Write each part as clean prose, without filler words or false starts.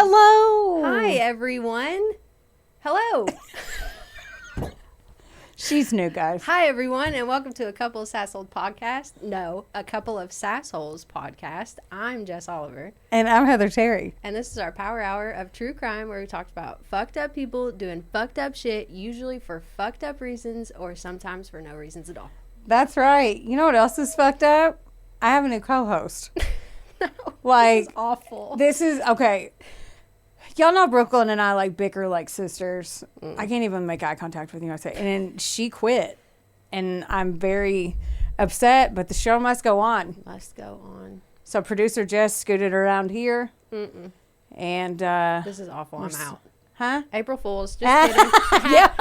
Hello. Hi, everyone. Hello. She's new, guys. Hi, everyone, and welcome to A Couple of Sassholes podcast. No, A Couple of Sassholes podcast. I'm Jess Oliver. And I'm Heather Terry. And this is our power hour of true crime where we talked about fucked up people doing fucked up shit, usually for fucked up reasons or sometimes for no reasons at all. That's right. You know what else is fucked up? I have a new co-host. No, like, this is awful. This is, okay. Y'all know Brooklyn and I like bicker like sisters. I can't even make eye contact with you. I say, and then she quit. And I'm very upset, but the show must go on. Must go on. So producer Jess scooted around here. And, This is awful. I'm out. huh? April Fool's. Just kidding. Yeah.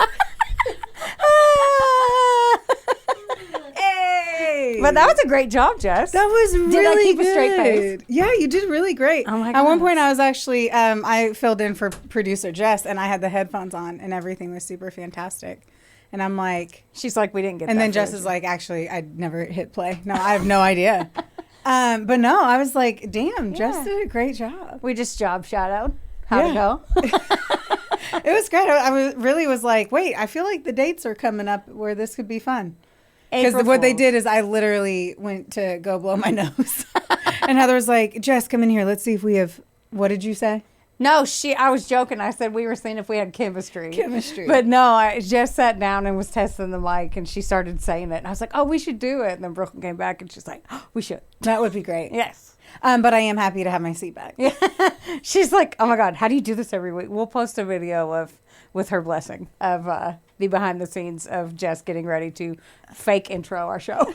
Hey. But that was a great job, Jess. That was really Did I keep good. a straight face? Yeah, you did really great. Oh my At one goodness. point, I was actually, I filled in for producer Jess, and I had the headphones on, and everything was super fantastic. And I'm like, She's like, we didn't get and that then Jess footage. is like, actually, I'd never hit play. No, I have no idea. But no, I was like, damn, Jess did a great job. We just job shadowed. How'd it Yeah. go? It was great. Really was like, wait, I feel like the dates are coming up where this could be fun. Because April what they Fools. did is I literally went to go blow my nose. And Heather was like, Jess, come in here. Let's see if we have, what did you say? No, I was joking. I said we were seeing if we had chemistry. Chemistry. But no, I just sat down and was testing the mic, and she started saying it. And I was like, oh, we should do it. And then Brooklyn came back, and she's like, oh, we should. That would be great. Yes. But I am happy to have my seat back. Yeah. She's like, oh, my God, how do you do this every week? We'll post a video with her blessing of the behind the scenes of Jess getting ready to fake intro our show.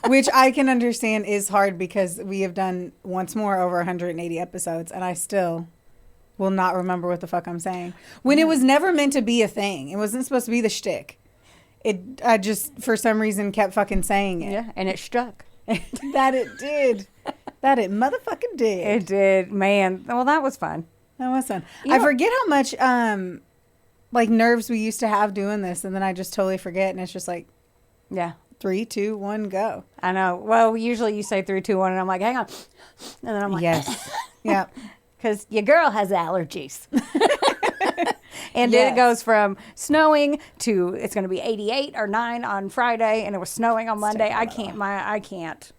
Which I can understand is hard because we have done once more over 180 episodes, and I still will not remember what the fuck I'm saying. When it was never meant to be a thing. It wasn't supposed to be the shtick. I just, for some reason, kept fucking saying it. Yeah, and it struck. That it did. That it motherfucking did. It did. Man, well, that was fun. That was fun. You I know- forget how much like nerves we used to have doing this, and then I just totally forget, and it's just like Yeah. 3, 2, 1, go. I know. Well, usually you say 3, 2, 1, and I'm like, hang on. And then I'm like, Yes. Yeah. because your girl has allergies. And then it goes from snowing to it's going to be 88 or 9 on Friday, and it was snowing on Monday. I can't.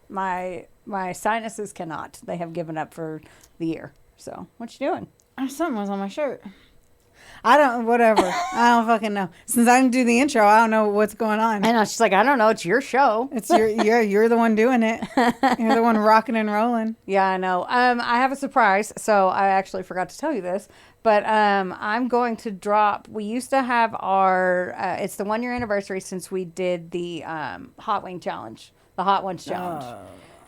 My sinuses cannot. They have given up for the year. So what you doing? Something was on my shirt. Whatever. I don't fucking know. Since I didn't do the intro, I don't know what's going on. I know. She's like, I don't know. It's your show. It's you're the one doing it. You're the one rocking and rolling. Yeah, I know. I have a surprise. So I actually forgot to tell you this, but I'm going to drop. We used to have our. It's the 1 year anniversary since we did the hot wing challenge, the hot ones challenge.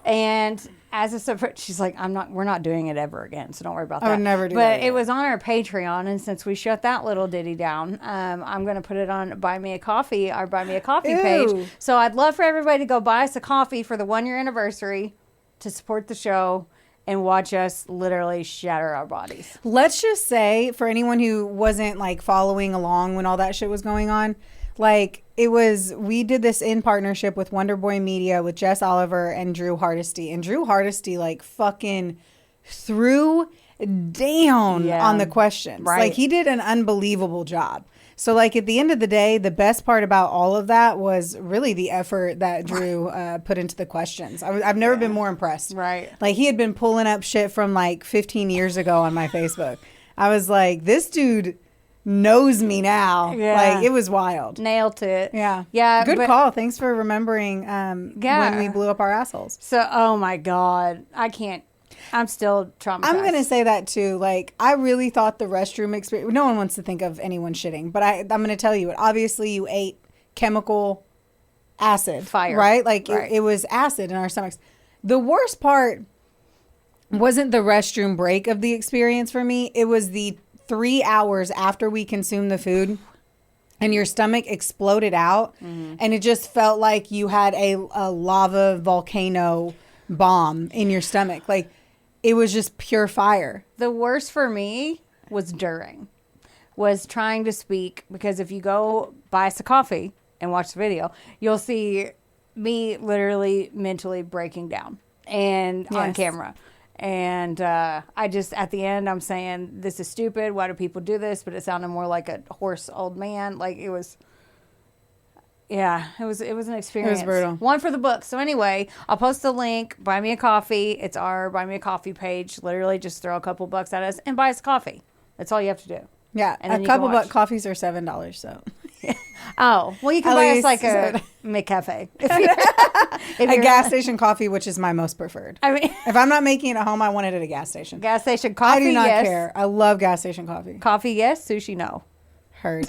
And as a surprise, she's like, we're not doing it ever again, so don't worry about that. I would never do but that it again. was on our Patreon, and since we shut that little ditty down, I'm going to put it on Buy Me a Coffee, our Buy Me a Coffee page. Ew. So I'd love for everybody to go buy us a coffee for the 1 year anniversary to support the show and watch us literally shatter our bodies. Let's just say, for anyone who wasn't like following along when all that shit was going on, like we did this in partnership with Wonder Boy Media with Jess Oliver and Drew Hardesty. And Drew Hardesty like fucking threw down on the questions. Right. Like he did an unbelievable job. So like at the end of the day, the best part about all of that was really the effort that Drew put into the questions. I've never been more impressed. Right. Like he had been pulling up shit from like 15 years ago on my Facebook. I was like, this dude knows me now. Yeah. Like it was wild. Nailed it. Yeah. Yeah. Good but- call. Thanks for remembering when we blew up our assholes. So, oh my God. I can't. I'm still traumatized. I'm going to say that too. Like, I really thought the restroom experience, no one wants to think of anyone shitting, but I'm going to tell you it. Obviously, you ate chemical acid. Fire. Right? Like, Right. It was acid in our stomachs. The worst part wasn't the restroom break of the experience for me. It was the 3 hours after we consumed the food and your stomach exploded out and it just felt like you had a lava volcano bomb in your stomach. Like it was just pure fire. The worst for me was was trying to speak, because if you go buy us a coffee and watch the video, you'll see me literally mentally breaking down and on Yes. camera. And I just, at the end, I'm saying, this is stupid. Why do people do this? But it sounded more like a hoarse old man. Like, it was... Yeah, it was an experience. It was brutal. One for the book. So anyway, I'll post the link. Buy me a coffee. It's our Buy Me a Coffee page. Literally just throw a couple bucks at us and buy us coffee. That's all you have to do. Yeah, And then a you couple can watch. buck coffees are $7, so. Oh, well, you can At buy us least like a McCafe. If A you're- gas station coffee, which is my most preferred. I mean, If I'm not making it at home, I want it at a gas station. gas station coffee, I do not yes. care. I love gas station coffee. Coffee, yes. Sushi, no. Heard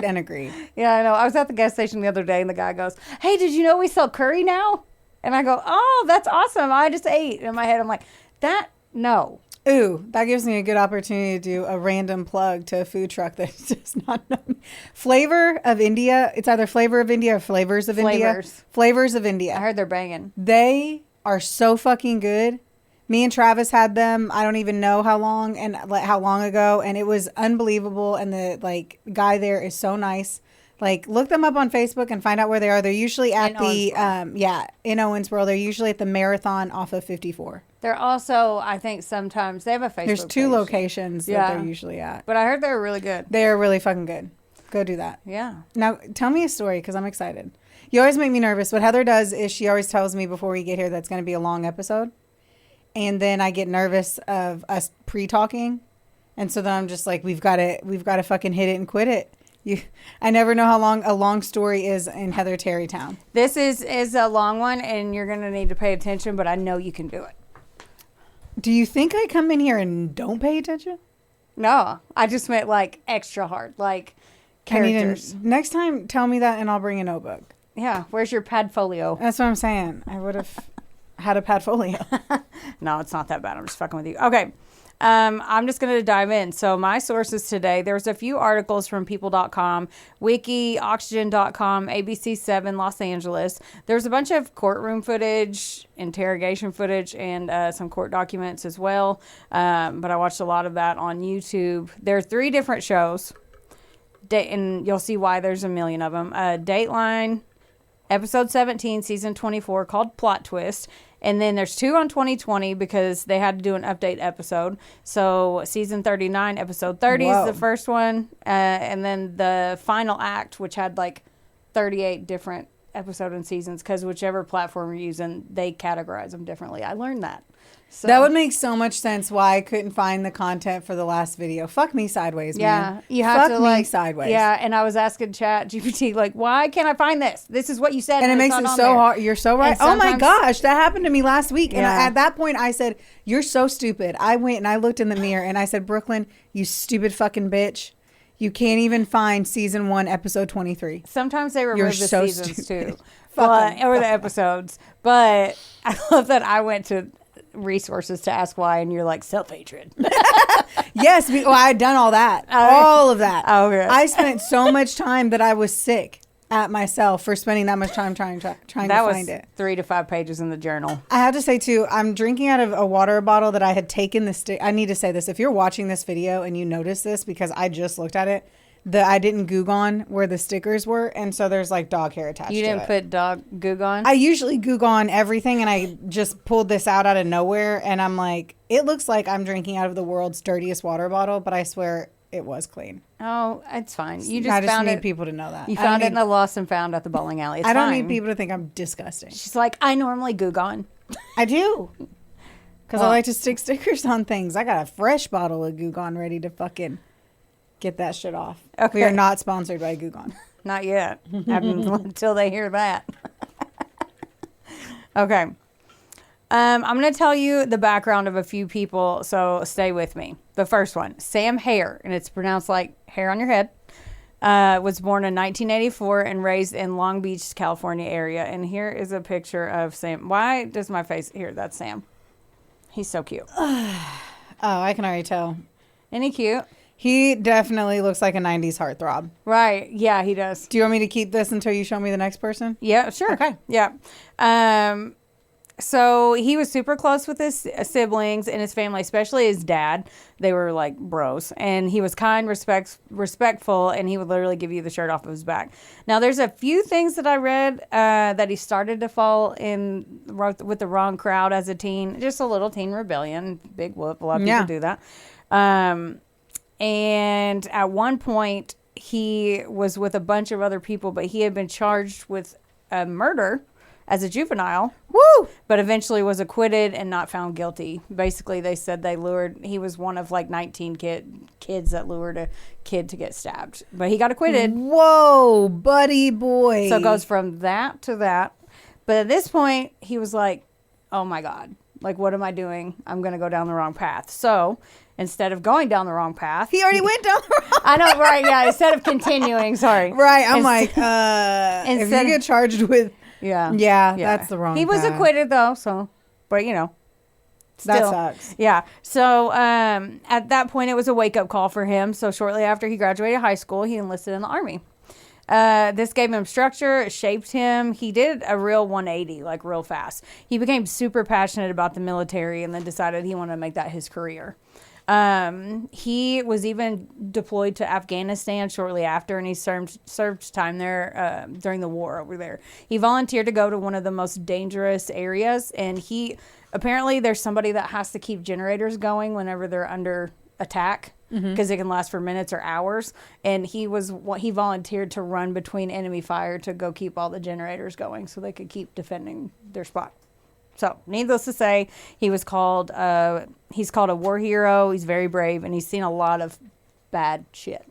and agreed. Yeah, I know. I was at the gas station the other day, and the guy goes, "Hey, did you know we sell curry now?" And I go, "Oh, that's awesome. I just ate." In my head, I'm like, no. Ooh, that gives me a good opportunity to do a random plug to a food truck that's just not known. Flavor of India. It's either Flavor of India or Flavors of India. Flavors. Flavors of I India. heard they're banging. They are so fucking good. Me and Travis had them. I don't even know how long ago, and it was unbelievable. And the guy there is so nice. Like, look them up on Facebook and find out where they are. They're usually at in Owensboro. They're usually at the Marathon off of 54. They're also, I think, sometimes they have a Facebook. There's two page. locations that they're usually at. But I heard they were really good. They're really fucking good. Go do that. Yeah. Now, tell me a story because I'm excited. You always make me nervous. What Heather does is she always tells me before we get here that's going to be a long episode. And then I get nervous of us pre-talking. And so then I'm just like, we've got to fucking hit it and quit it. I never know how long a long story is in Heather Terrytown. This is a long one, and you're going to need to pay attention, but I know you can do it. Do you think I come in here and don't pay attention? No, I just meant like extra hard, like characters. Next time, tell me that and I'll bring a notebook. Yeah, where's your padfolio? That's what I'm saying. I would have had a padfolio. No, it's not that bad. I'm just fucking with you. Okay. I'm just going to dive in. So my sources today, there's a few articles from people.com, wiki, oxygen.com, ABC7 Los Angeles. There's a bunch of courtroom footage, interrogation footage, and some court documents as well. But I watched a lot of that on YouTube. There are 3 different shows, and you'll see why there's a million of them. Dateline, episode 17, season 24, called Plot Twist. And then there's 2 on 2020 because they had to do an update episode. So season 39, episode 30 is the first one. And then the final act, which had like 38 different episodes and seasons, because whichever platform you're using, they categorize them differently. I learned that. So, that would make so much sense why I couldn't find the content for the last video. Fuck me sideways, man. yeah, you have Fuck to me sideways. Yeah, and I was asking Chat GPT, like, why can't I find this? This is what you said. And it makes it's it not so on there. hard. You're so right. And Oh my sometimes- gosh, that happened to me last week. And Yeah. at that point, I said, "You're so stupid." I went and I looked in the mirror and I said, "Brooklyn, you stupid fucking bitch. You can't even find season 1, episode 23." Sometimes they You're remove the so seasons stupid. too, Fucking or the episodes. But I love that I went to resources to ask why, and you're like self-hatred. Yes, I had done all that. All of that. Oh, okay. I spent so much time that I was sick at myself for spending that much time trying to That was find it. 3 to 5 pages in the journal. I have to say, too, I'm drinking out of a water bottle that I had taken the stick. I need to say this. If you're watching this video and you notice this, because I just looked at it, I didn't goog on where the stickers were. And so there's like dog hair attached to it. You didn't put dog goog on? I usually goog on everything, and I just pulled this out of nowhere. And I'm like, it looks like I'm drinking out of the world's dirtiest water bottle, but I swear it was clean. Oh, it's fine. You I just just found need it. people to know that. You I don't found it in need- the lost and found at the bowling alley. It's I don't fine. need people to think I'm disgusting. She's like, I normally goog on. I do. Because I Well- like to stick stickers on things. I got a fresh bottle of Goo Gone ready to fucking get that shit off. Okay. We are not sponsored by Goo Gone. Not yet. Until they hear that. Okay. I'm going to tell you the background of a few people, so stay with me. The first one, Sam Herr, and it's pronounced like hair on your head, was born in 1984 and raised in Long Beach, California area. And here is a picture of Sam. Why does my face... Here, that's Sam. He's so cute. Oh, I can already tell. Isn't he cute? He definitely looks like a 90s heartthrob. Right. Yeah, he does. Do you want me to keep this until you show me the next person? Yeah, sure. Okay. Yeah. So he was super close with his siblings and his family, especially his dad. They were like bros, and he was kind, respectful, and he would literally give you the shirt off of his back. Now, there's a few things that I read that he started to fall in with the wrong crowd as a teen. Just a little teen rebellion. Big whoop. A lot of people do that. And at one point, he was with a bunch of other people, but he had been charged with murder as a juvenile. Woo! But eventually was acquitted and not found guilty. Basically, they said he was one of like 19 kids that lured a kid to get stabbed. But he got acquitted. Whoa, buddy boy. So it goes from that to that. But at this point, he was like, oh my God, like, what am I doing? I'm going to go down the wrong path. So instead of going down the wrong path. He already went down the wrong I know, right, yeah. Instead of continuing, sorry. Right, I'm if you get charged with... Yeah, that's the wrong He was path. acquitted, though, so... But, you know. Still, that sucks. Yeah. So at that point, it was a wake-up call for him. So shortly after he graduated high school, he enlisted in the Army. This gave him structure. It shaped him. He did a real 180, like real fast. He became super passionate about the military and then decided he wanted to make that his career. He was even deployed to Afghanistan shortly after, and he served time there during the war over there. He volunteered to go to one of the most dangerous areas, and apparently there's somebody that has to keep generators going whenever they're under attack, because it can last for minutes or hours. And he volunteered to run between enemy fire to go keep all the generators going so they could keep defending their spot. So, needless to say, he's called a war hero. He's very brave, and he's seen a lot of bad shit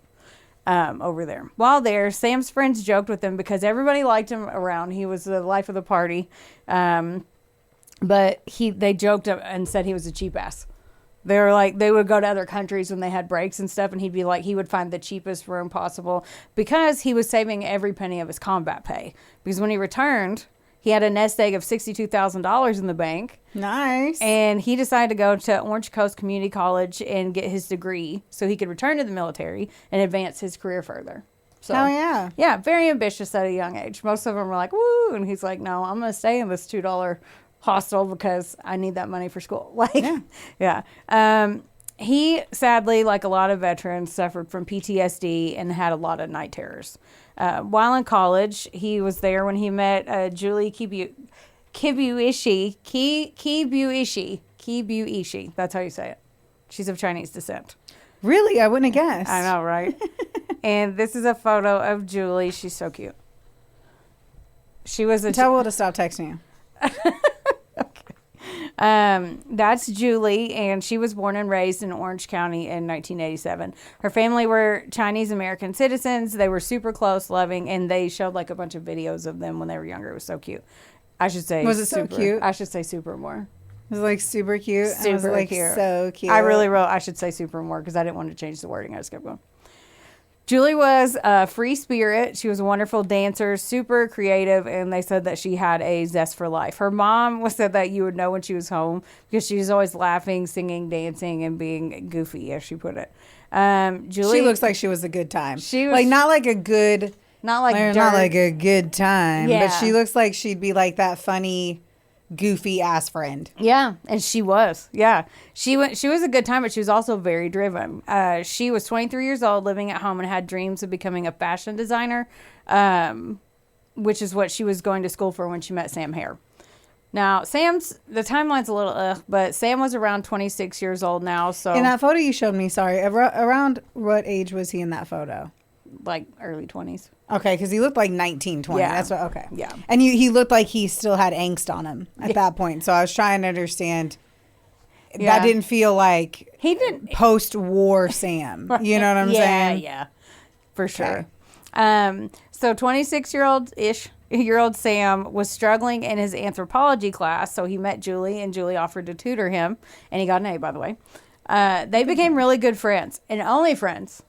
over there. While there, Sam's friends joked with him because everybody liked him around. He was the life of the party. But they joked and said he was a cheap ass. They were like, they would go to other countries when they had breaks and stuff, and he'd be like, he would find the cheapest room possible because he was saving every penny of his combat pay. Because when he returned, he had a nest egg of $62,000 in the bank. Nice. And he decided to go to Orange Coast Community College and get his degree so he could return to the military and advance his career further. So, oh, yeah. Yeah, very ambitious at a young age. Most of them were like, woo. And he's like, no, I'm going to stay in this $2 hostel because I need that money for school. Like, yeah. He, sadly, like a lot of veterans, suffered from PTSD and had a lot of night terrors. While in college, he was there when he met Julie Kibuishi. Kibuishi. That's how you say it. She's of Chinese descent. Really? I wouldn't have guessed. I know, right? And this is a photo of Julie. She's so cute. She was Tell Will to stop texting you. That's Julie, and she was born and raised in Orange County in 1987. Her family were Chinese American citizens. They were super close, loving, and they showed like a bunch of videos of them when they were younger. It was so cute. I should say, was it so cute? I should say super more. It was like super cute. Super like cute. So cute. I really wrote, I should say super more because I didn't want to change the wording. I just kept going. Julie was a free spirit. She was a wonderful dancer, super creative, and they said that she had a zest for life. Her mom said that you would know when she was home because she was always laughing, singing, dancing, and being goofy, as she put it. Julie, she looks like she was a good time. She was like not like a good time, but she looks like she'd be like that funny, goofy ass friend. Yeah, and she was. Yeah, she was a good time, but she was also very driven. She was 23 years old, living at home, and had dreams of becoming a fashion designer, which is what she was going to school for when she met Sam Herr. Now, the timeline's a little but Sam was around 26 years old now. So in that photo you showed me, sorry, around what age was he in that photo? Like early 20s. Okay, because he looked like 19, 20. Yeah. That's what. Okay. Yeah. And he looked like he still had angst on him at that point. So I was trying to understand. Yeah. That didn't feel like he didn't post-war Sam. You know what I'm saying? Yeah, for sure. So 26-year-old Sam was struggling in his anthropology class. So he met Julie, and Julie offered to tutor him, and he got an A, by the way. They became really good friends, and only friends,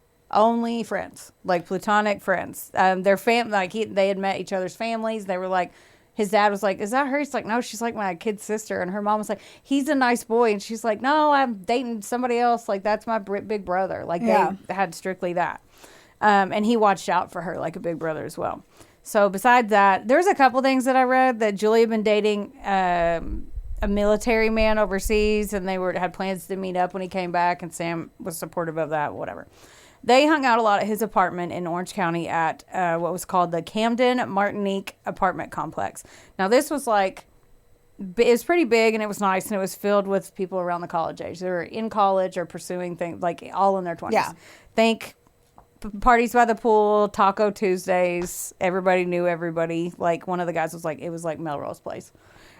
like platonic friends. Their they had met each other's families. They were like, his dad was like, "Is that her?" He's like, "No, she's like my kid's sister." And her mom was like, "He's a nice boy." And she's like, "No, I'm dating somebody else. Like, that's my big brother." Like, they had strictly that. And he watched out for her like a big brother as well. So besides that, there's a couple things that I read that Julie had been dating a military man overseas, and they had plans to meet up when he came back, and Sam was supportive of that, whatever. They hung out a lot at his apartment in Orange County at what was called the Camden Martinique apartment complex. Now, this was like, it was pretty big, and it was nice, and it was filled with people around the college age. They were in college or pursuing things, like all in their 20s. Yeah. Think parties by the pool, Taco Tuesdays. Everybody knew everybody. Like, one of the guys was like, it was like Melrose Place.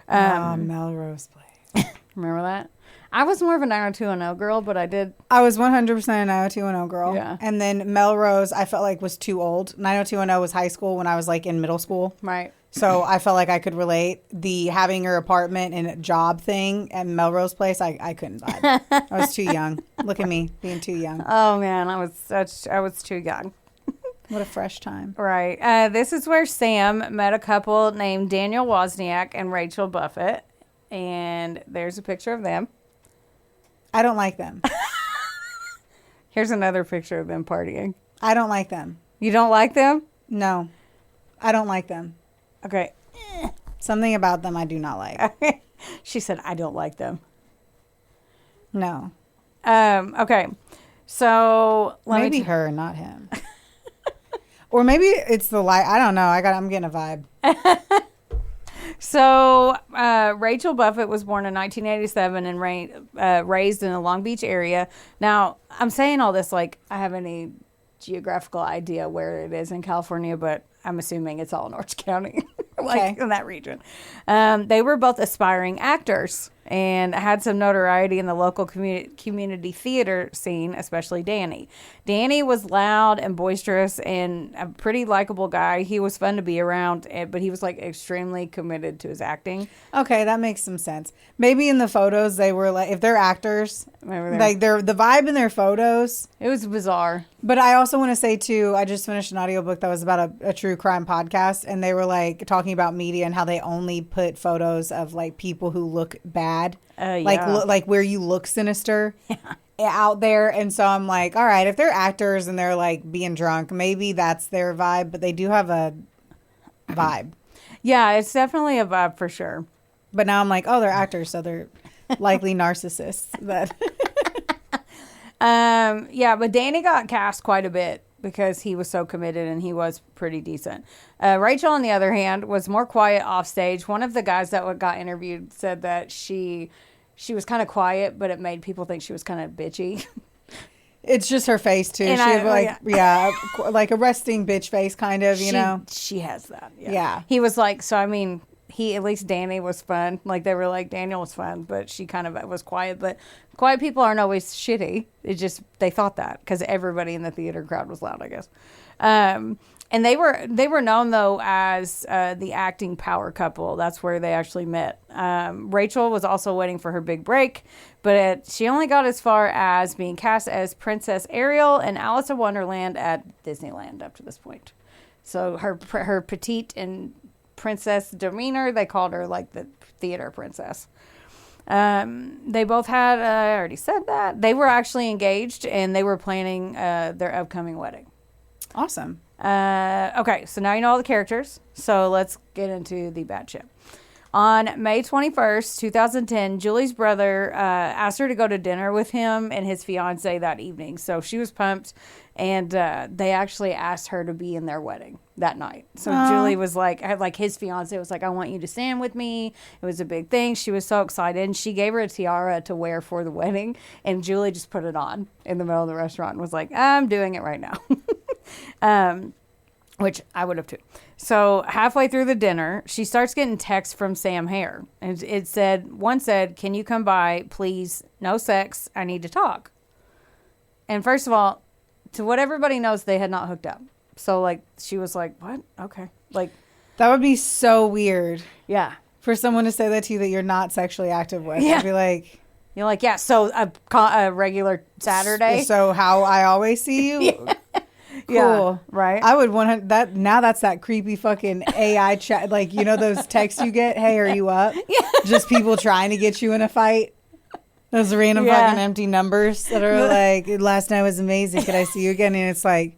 Melrose Place. Remember that? I was more of a 90210 girl, but I did. I was 100% a 90210 girl. Yeah. And then Melrose, I felt like was too old. 90210 was high school when I was like in middle school. Right. So I felt like I could relate. The having your apartment and job thing at Melrose Place, I couldn't vibe. I was too young. Look at me being too young. Oh, man. I was too young. What a fresh time. Right. This is where Sam met a couple named Daniel Wozniak and Rachel Buffett. And there's a picture of them. I don't like them. Here's another picture of them partying. I don't like them. You don't like them? No. I don't like them. Okay. Something about them I do not like. She said, I don't like them. No. Okay. So maybe her, not him. Or maybe it's the light. I don't know. I'm getting a vibe. So Rachel Buffett was born in 1987 and raised in the Long Beach area. Now, I'm saying all this like I have any geographical idea where it is in California, but I'm assuming it's all in Orange County, like in that region. They were both aspiring actors and had some notoriety in the local community theater scene, especially Danny. Danny was loud and boisterous and a pretty likable guy. He was fun to be around, but he was like extremely committed to his acting. Okay, that makes some sense. Maybe in the photos they were like, if they're actors, like the vibe in their photos. It was bizarre. But I also want to say too, I just finished an audiobook that was about a true crime podcast, and they were like talking about media and how they only put photos of like people who look bad. Like where you look sinister out there. And so I'm like, all right, if they're actors and they're like being drunk, maybe that's their vibe, but they do have a vibe. Yeah, it's definitely a vibe for sure. But now I'm like, oh, they're actors, so they're likely narcissists. Yeah, but Danny got cast quite a bit because he was so committed and he was pretty decent. Rachel, on the other hand, was more quiet off stage. One of the guys that got interviewed said that she was kind of quiet, but it made people think she was kind of bitchy. It's just her face too. And she had like a resting bitch face, kind of. You know, she has that. Yeah. He was like, so I mean, at least Danny was fun. Like they were like Daniel was fun, but she kind of was quiet. But quiet people aren't always shitty. It just they thought that because everybody in the theater crowd was loud, I guess. And they were known though as the acting power couple. That's where they actually met. Rachel was also waiting for her big break, but she only got as far as being cast as Princess Ariel in Alice in Wonderland at Disneyland up to this point. So her petite and princess demeanor, they called her like the theater princess. They both had, I already said that. They were actually engaged and they were planning their upcoming wedding. Awesome. Okay, so now you know all the characters. So let's get into the bad shit. On May 21st, 2010, Julie's brother asked her to go to dinner with him and his fiancée that evening. So she was pumped, and they actually asked her to be in their wedding that night. So Julie was like his fiancée was like, I want you to stand with me. It was a big thing. She was so excited, and she gave her a tiara to wear for the wedding, and Julie just put it on in the middle of the restaurant and was like, I'm doing it right now. Which I would have too. So halfway through the dinner, she starts getting texts from Sam Herr. And one said, can you come by, please? No sex. I need to talk. And first of all, to what everybody knows, they had not hooked up. So like, she was like, what? Okay. Like, that would be so weird. Yeah. For someone to say that to you that you're not sexually active with. Yeah. I'd be like, you're like, yeah. So a regular Saturday. So how I always see you. Yeah. Cool. Yeah, right. I would want that. Now that's that creepy fucking AI chat. Like, you know, those texts you get. Hey, are you up? Yeah. Just people trying to get you in a fight. Those random fucking empty numbers that are like, last night was amazing. Could I see you again? And it's like,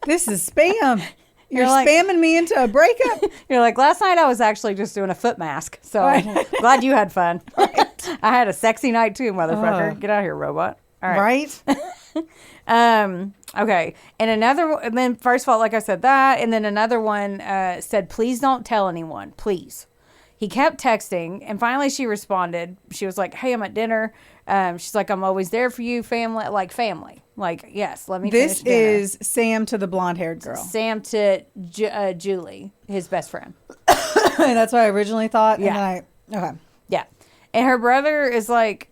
this is spam. You're like, spamming me into a breakup. You're like, last night I was actually just doing a foot mask. So glad you had fun. Right. I had a sexy night too, motherfucker. Get out of here, robot. All right. Okay. And then first of all, like I said that, and then another one said, please don't tell anyone, please. He kept texting, and finally she responded. She was like, hey, I'm at dinner. She's like, I'm always there for you, family. Like, yes, let me finish dinner. This is Sam to the blonde-haired girl. Sam to Julie, his best friend. That's what I originally thought. Yeah. Okay. Yeah. And her brother is like,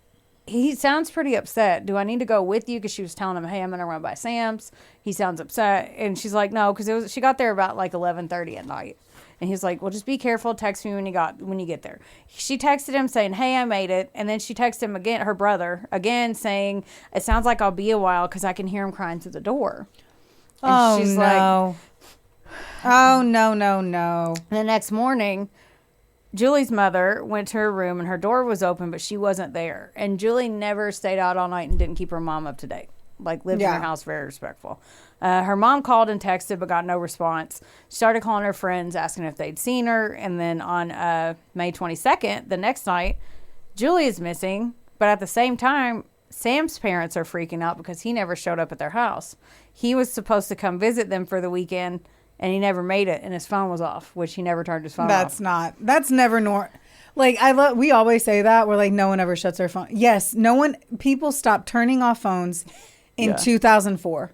he sounds pretty upset. Do I need to go with you? Because she was telling him, hey, I'm going to run by Sam's. He sounds upset. And she's like, no, because she got there about like 11:30 at night. And he's like, well, just be careful. Text me when you get there. She texted him saying, hey, I made it. And then she texted him again, her brother, again, saying, it sounds like I'll be a while because I can hear him crying through the door. And she's no. Oh, no. The next morning, Julie's mother went to her room and her door was open, but she wasn't there. And Julie never stayed out all night and didn't keep her mom up to date. Like, lived in her house, very respectful. Her mom called and texted, but got no response. She started calling her friends, asking if they'd seen her. And then on May 22nd, the next night, Julie is missing. But at the same time, Sam's parents are freaking out because he never showed up at their house. He was supposed to come visit them for the weekend, and he never made it, and his phone was off, which he never turned his phone off. That's never like, we always say that. We're like, no one ever shuts their phone. Yes, people stopped turning off phones in 2004.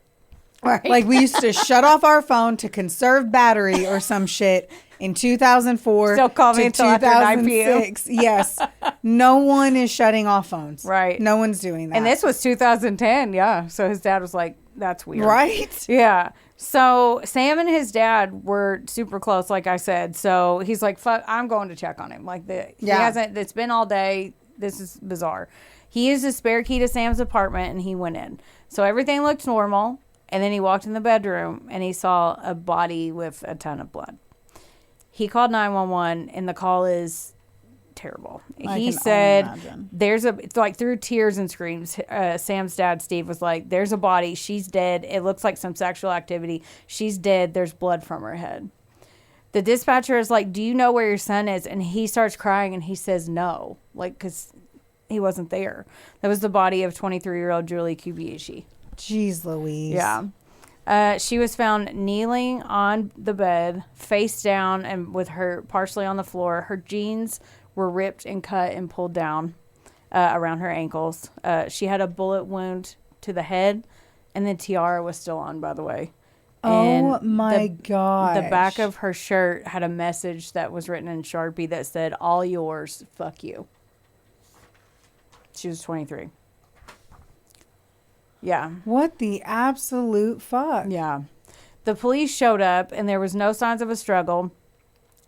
Right. Like, we used to shut off our phone to conserve battery or some shit in 2004. Still call me until after 9 p.m. Yes. No one is shutting off phones. Right. No one's doing that. And this was 2010, yeah. So his dad was like, that's weird. Right? Yeah. So Sam and his dad were super close, like I said. So he's like, fuck, I'm going to check on him. Like, it's been all day. This is bizarre. He used a spare key to Sam's apartment, and he went in. So everything looked normal. And then he walked in the bedroom, and he saw a body with a ton of blood. He called 911, and the call is terrible. He said, it's like through tears and screams, Sam's dad, Steve, was like, there's a body. She's dead. It looks like some sexual activity. She's dead. There's blood from her head. The dispatcher is like, do you know where your son is? And he starts crying, and he says no, like, because he wasn't there. That was the body of 23-year-old Julie Kibuishi. Jeez Louise. Yeah. She was found kneeling on the bed, face down, and with her partially on the floor. Her jeans were ripped and cut and pulled down around her ankles. She had a bullet wound to the head, and the tiara was still on, by the way. Oh, my God. The back of her shirt had a message that was written in Sharpie that said, all yours, fuck you. She was 23. Yeah. What the absolute fuck? Yeah. The police showed up, and there was no signs of a struggle.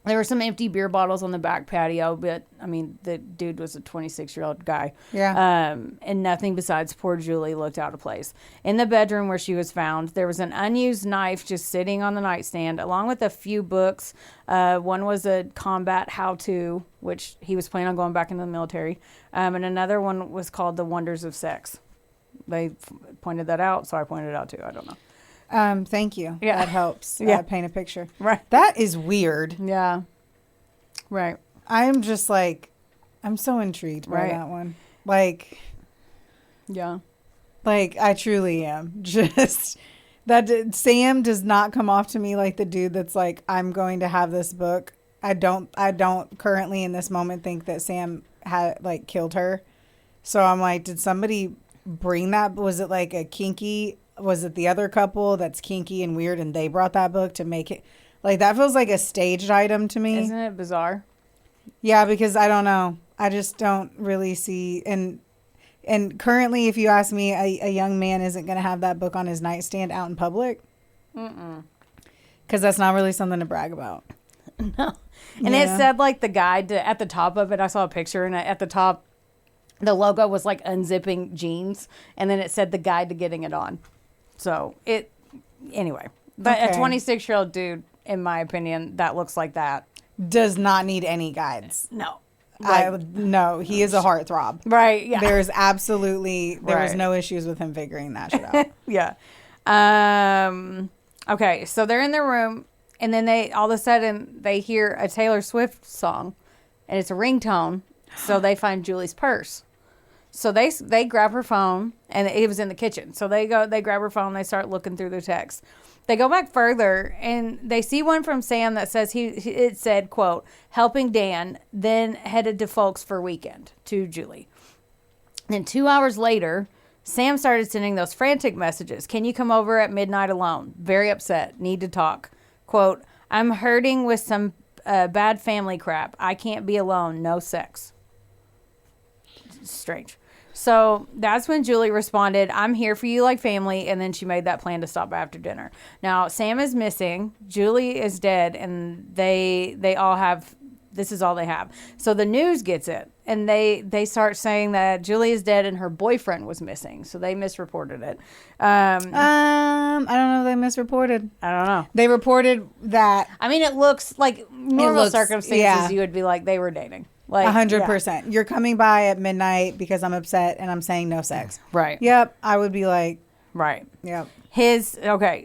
There were some empty beer bottles on the back patio, but, I mean, the dude was a 26-year-old guy. Yeah. And nothing besides poor Julie looked out of place. In the bedroom where she was found, there was an unused knife just sitting on the nightstand, along with a few books. One was a combat how-to, which he was planning on going back into the military. And another one was called The Wonders of Sex. They pointed that out, so I pointed it out too. I don't know. Thank you. Yeah. That helps. Yeah. Paint a picture. Right. That is weird. Yeah. Right. I'm just like, I'm so intrigued by that one. Like, yeah. Like, I truly am. Just that Sam does not come off to me like the dude that's like, I'm going to have this book. I don't currently in this moment think that Sam had like killed her. So I'm like, did somebody bring that? Was it like a kinky? Was it the other couple that's kinky and weird and they brought that book to make it? Like, that feels like a staged item to me. Isn't it bizarre? Yeah, because I don't know. I just don't really see. And currently, if you ask me, a young man isn't going to have that book on his nightstand out in public. Because that's not really something to brag about. No. And it said, like, the guide at the top of it, I saw a picture, and at the top, the logo was, like, unzipping jeans. And then it said the guide to getting it on. So, anyway. But a 26-year-old dude, in my opinion, that looks like that. Does not need any guides. No. No, he is a heartthrob. Right, yeah. There was no issues with him figuring that shit out. Yeah. Okay, so they're in their room, And then they all of a sudden they hear a Taylor Swift song, and it's a ringtone. So they find Julie's purse. So they grab her phone, and it was in the kitchen. So they grab her phone, they start looking through their texts. They go back further, and they see one from Sam that says it said, quote, helping Dan, then headed to folks for weekend, to Julie. Then 2 hours later, Sam started sending those frantic messages. Can you come over at midnight alone? Very upset. Need to talk. Quote, I'm hurting with some bad family crap. I can't be alone. No sex. Strange. So that's when Julie responded, I'm here for you like family. And then she made that plan to stop after dinner. Now, Sam is missing. Julie is dead. And they all have, this is all they have. So the news gets it. And they start saying that Julie is dead and her boyfriend was missing. So they misreported it. I don't know. They misreported. I don't know. They reported that. I mean, it looks like normal circumstances. Yeah. You would be like, they were dating. Like 100%. You're coming by at midnight because I'm upset and I'm saying no sex. Right. Yep. I would be like, right. Yep.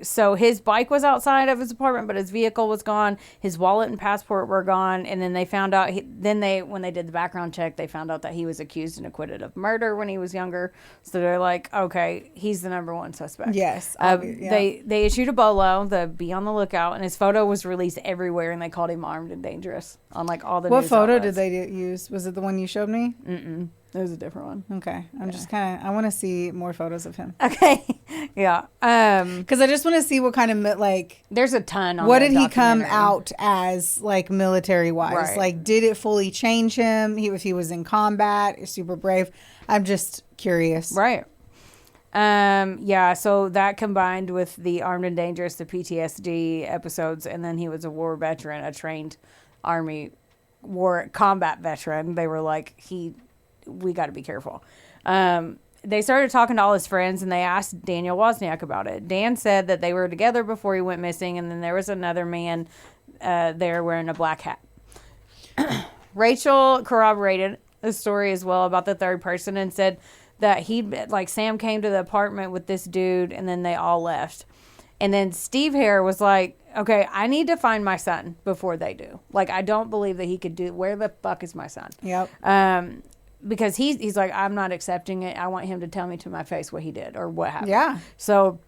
So his bike was outside of his apartment, but his vehicle was gone. His wallet and passport were gone. And then they found out, when they did the background check, they found out that he was accused and acquitted of murder when he was younger. So they're like, okay, he's the number one suspect. Yes. They issued a BOLO, the be on the lookout, and his photo was released everywhere, and they called him armed and dangerous on like all the What news photo outlets. did they use? Was it the one you showed me? Mm-mm. It was a different one. Okay. I'm just kind of, I want to see more photos of him. Okay. Yeah. Because I just want to see what kind of, like, there's a ton on what that did he come documentary. out as, like, military wise? Right. Like, did it fully change him? If he was in combat, super brave. I'm just curious. Right. Yeah, so that combined with the Armed and Dangerous, the PTSD episodes, and then he was a war veteran, a trained Army war combat veteran. They were like, we got to be careful. They started talking to all his friends, and they asked Daniel Wozniak about it. Dan said that they were together before he went missing, and then there was another man there wearing a black hat. Rachel corroborated the story as well about the third person and said that Sam came to the apartment with this dude, and then they all left. And then Steve Herr was like, okay, I need to find my son before they do. Like, I don't believe that he could do, where the fuck is my son? Yep. Because he's like, I'm not accepting it. I want him to tell me to my face what he did or what happened. Yeah. So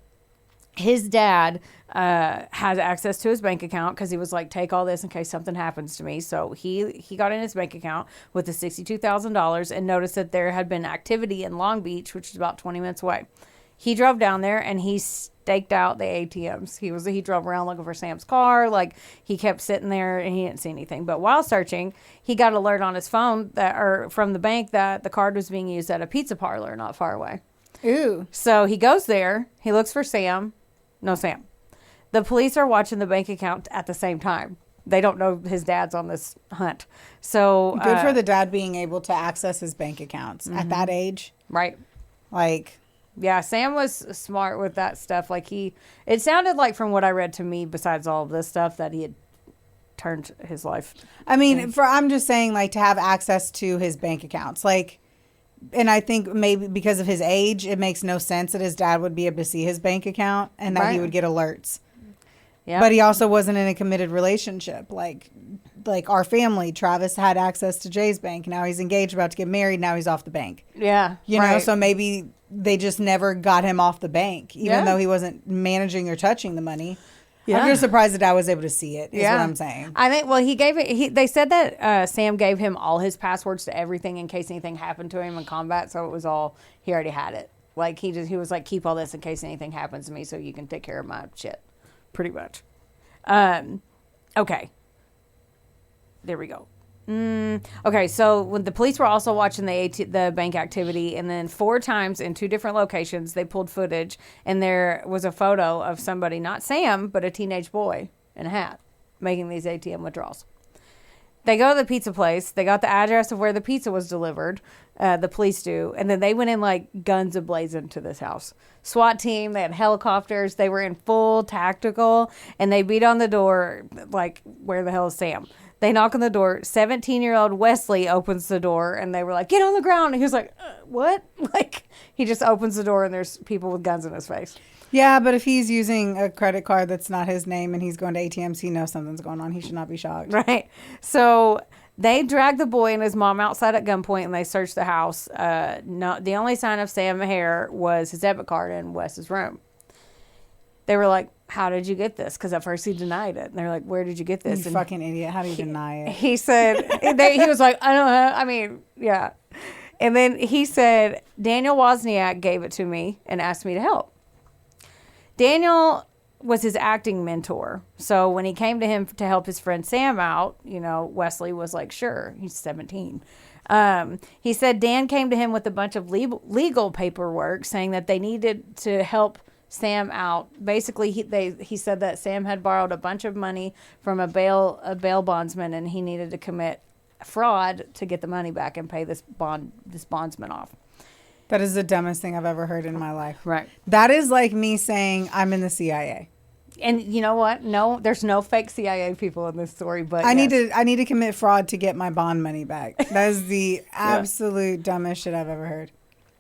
his dad has access to his bank account because he was like, take all this in case something happens to me. So he got in his bank account with the $62,000 and noticed that there had been activity in Long Beach, which is about 20 minutes away. He drove down there and he staked out the ATMs. He drove around looking for Sam's car. Like, he kept sitting there and he didn't see anything. But while searching, he got an alert on his phone from the bank that the card was being used at a pizza parlor not far away. Ooh. So he goes there. He looks for Sam. No Sam. The police are watching the bank account at the same time. They don't know his dad's on this hunt. So Good for the dad being able to access his bank accounts at that age. right. Like, Yeah, Sam was smart with that stuff. Like it sounded like from what I read to me, besides all of this stuff, that he had turned his life. I mean, I'm just saying, like, to have access to his bank accounts. Like, and I think maybe because of his age, it makes no sense that his dad would be able to see his bank account and that he Right. would get alerts. Yeah. But he also wasn't in a committed relationship. Like our family, Travis had access to Jay's bank. Now he's engaged, about to get married. Now he's off the bank. Yeah. You know, right. so maybe they just never got him off the bank, even Yeah. though he wasn't managing or touching the money. Yeah. I'm just surprised that I was able to see it, is what I'm saying. I think, well, they said that Sam gave him all his passwords to everything in case anything happened to him in combat. So it was all, he already had it. Like, he was like, keep all this in case anything happens to me so you can take care of my shit. Pretty much. Okay. There we go. Okay, so when the police were also watching the bank activity, and then 4 times in 2 different locations, they pulled footage, and there was a photo of somebody, not Sam, but a teenage boy in a hat, making these ATM withdrawals. They go to the pizza place. They got the address of where the pizza was delivered. The police do. And then they went in like guns a-blazing to this house. SWAT team, they had helicopters. They were in full tactical. And they beat on the door like, where the hell is Sam? They knock on the door. 17-year-old Wesley opens the door. And they were like, get on the ground. And he was like, what? Like, he just opens the door and there's people with guns in his face. Yeah, but if he's using a credit card that's not his name and he's going to ATMs, he knows something's going on. He should not be shocked. Right. So they dragged the boy and his mom outside at gunpoint and they searched the house. No, the only sign of Sam Herr was his debit card in Wes's room. They were like, how did you get this? Because at first he denied it. And they're like, where did you get this? You and fucking idiot. How do you deny it? he said, he was like, I don't know. I mean, yeah. And then he said, Daniel Wozniak gave it to me and asked me to help. Daniel was his acting mentor. So when he came to him to help his friend Sam out, Wesley was like, sure, he's 17. He said Dan came to him with a bunch of legal paperwork saying that they needed to help Sam out. Basically, he said that Sam had borrowed a bunch of money from a bail bondsman and he needed to commit fraud to get the money back and pay this bondsman off. That is the dumbest thing I've ever heard in my life. Right. That is like me saying I'm in the CIA. And you know what? No, there's no fake CIA people in this story, but I need to commit fraud to get my bond money back. That is the absolute dumbest shit I've ever heard.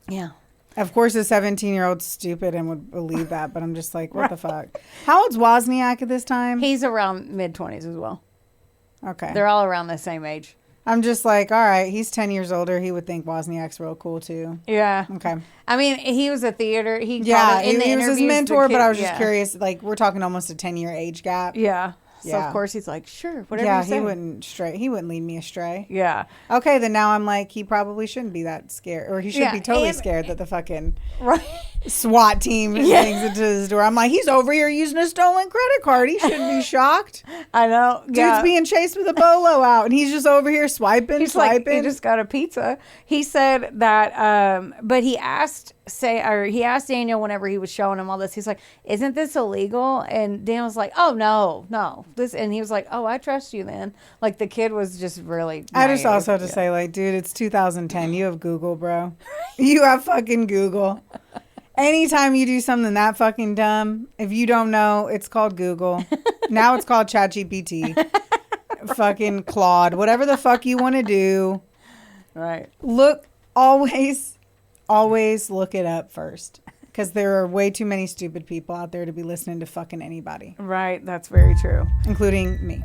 Yeah. Of course, a 17-year-old's stupid and would believe that, but I'm just like, what the fuck? How old's Wozniak at this time? He's around mid-20s as well. Okay. They're all around the same age. I'm just like, all right, he's 10 years older. He would think Wozniak's real cool, too. Yeah. Okay. I mean, he was a theater. He He was his mentor, but I was just curious. Like, we're talking almost a 10-year age gap. Yeah. So, Yeah. of course, he's like, sure, whatever you say. He wouldn't lead me astray. Yeah. Okay, then now I'm like, he probably shouldn't be that scared. Or he should be totally scared that the fucking Right. SWAT team brings it to his door. I'm like, he's over here using a stolen credit card. He shouldn't be shocked. I know. Dude's being chased with a bolo out, and he's just over here swiping. Like, he just got a pizza. He said that, but he asked Daniel whenever he was showing him all this. He's like, "Isn't this illegal?" And Daniel's like, "Oh no, this." And he was like, "Oh, I trust you then." Like the kid was just really. I just naive. also have to say, like, dude, it's 2010. You have Google, bro. You have fucking Google. Anytime you do something that fucking dumb, if you don't know, it's called Google. Now it's called ChatGPT. Fucking Claude. Whatever the fuck you want to do. Right. Look, always look it up first. Because there are way too many stupid people out there to be listening to fucking anybody. Right. That's very true. Including me.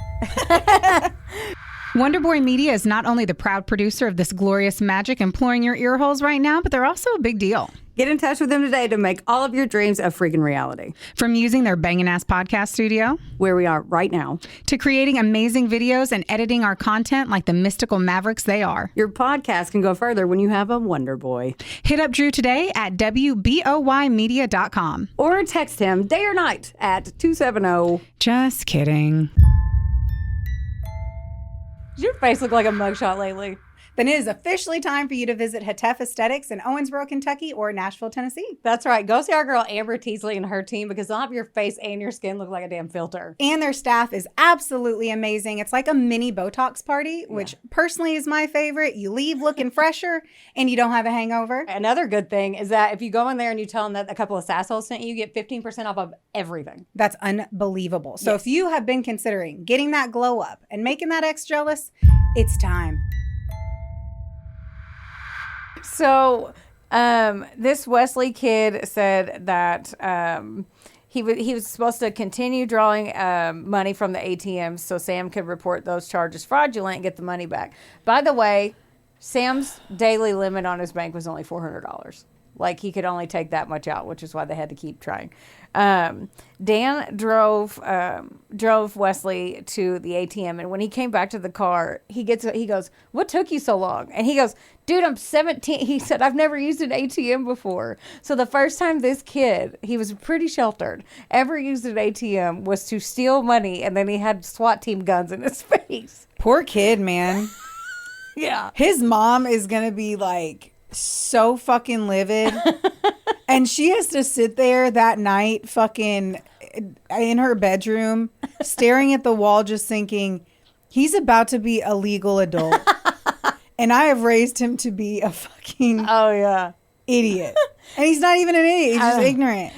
Wonderboy Media is not only the proud producer of this glorious magic imploring your ear holes right now, but they're also a big deal. Get in touch with them today to make all of your dreams a freaking reality. From using their bangin' ass podcast studio, Where we are right now, to creating amazing videos and editing our content like the mystical mavericks they are. your podcast can go further when you have a Wonder Boy. Hit up Drew today at WBOYmedia.com. Or text him day or night at 270. Just kidding. Does your face look like a mugshot lately? Then it is officially time for you to visit Hetef Aesthetics in Owensboro, Kentucky or Nashville, Tennessee. That's right. Go see our girl Amber Teasley and her team because they'll have your face and your skin look like a damn filter. And their staff is absolutely amazing. It's like a mini Botox party, which personally is my favorite. You leave looking fresher and you don't have a hangover. Another good thing is that if you go in there and you tell them that A Couple of Sassholes sent you, you get 15% off of everything. That's unbelievable. So if you have been considering getting that glow up and making that ex jealous, it's time. So, this Wesley kid said that he was supposed to continue drawing money from the ATMs so Sam could report those charges fraudulent and get the money back. By the way, Sam's daily limit on his bank was only $400. Like he could only take that much out, which is why they had to keep trying. Dan drove Wesley to the ATM, and when he came back to the car, he goes, "What took you so long?" And he goes, "Dude, I'm 17." He said, "I've never used an ATM before." So the first time this kid, he was pretty sheltered, ever used an ATM was to steal money, and then he had SWAT team guns in his face. Poor kid, man. Yeah. His mom is going to be like so fucking livid. And she has to sit there that night fucking in her bedroom staring at the wall just thinking, he's about to be a legal adult. And I have raised him to be a fucking idiot. And he's not even an idiot. He's just ignorant.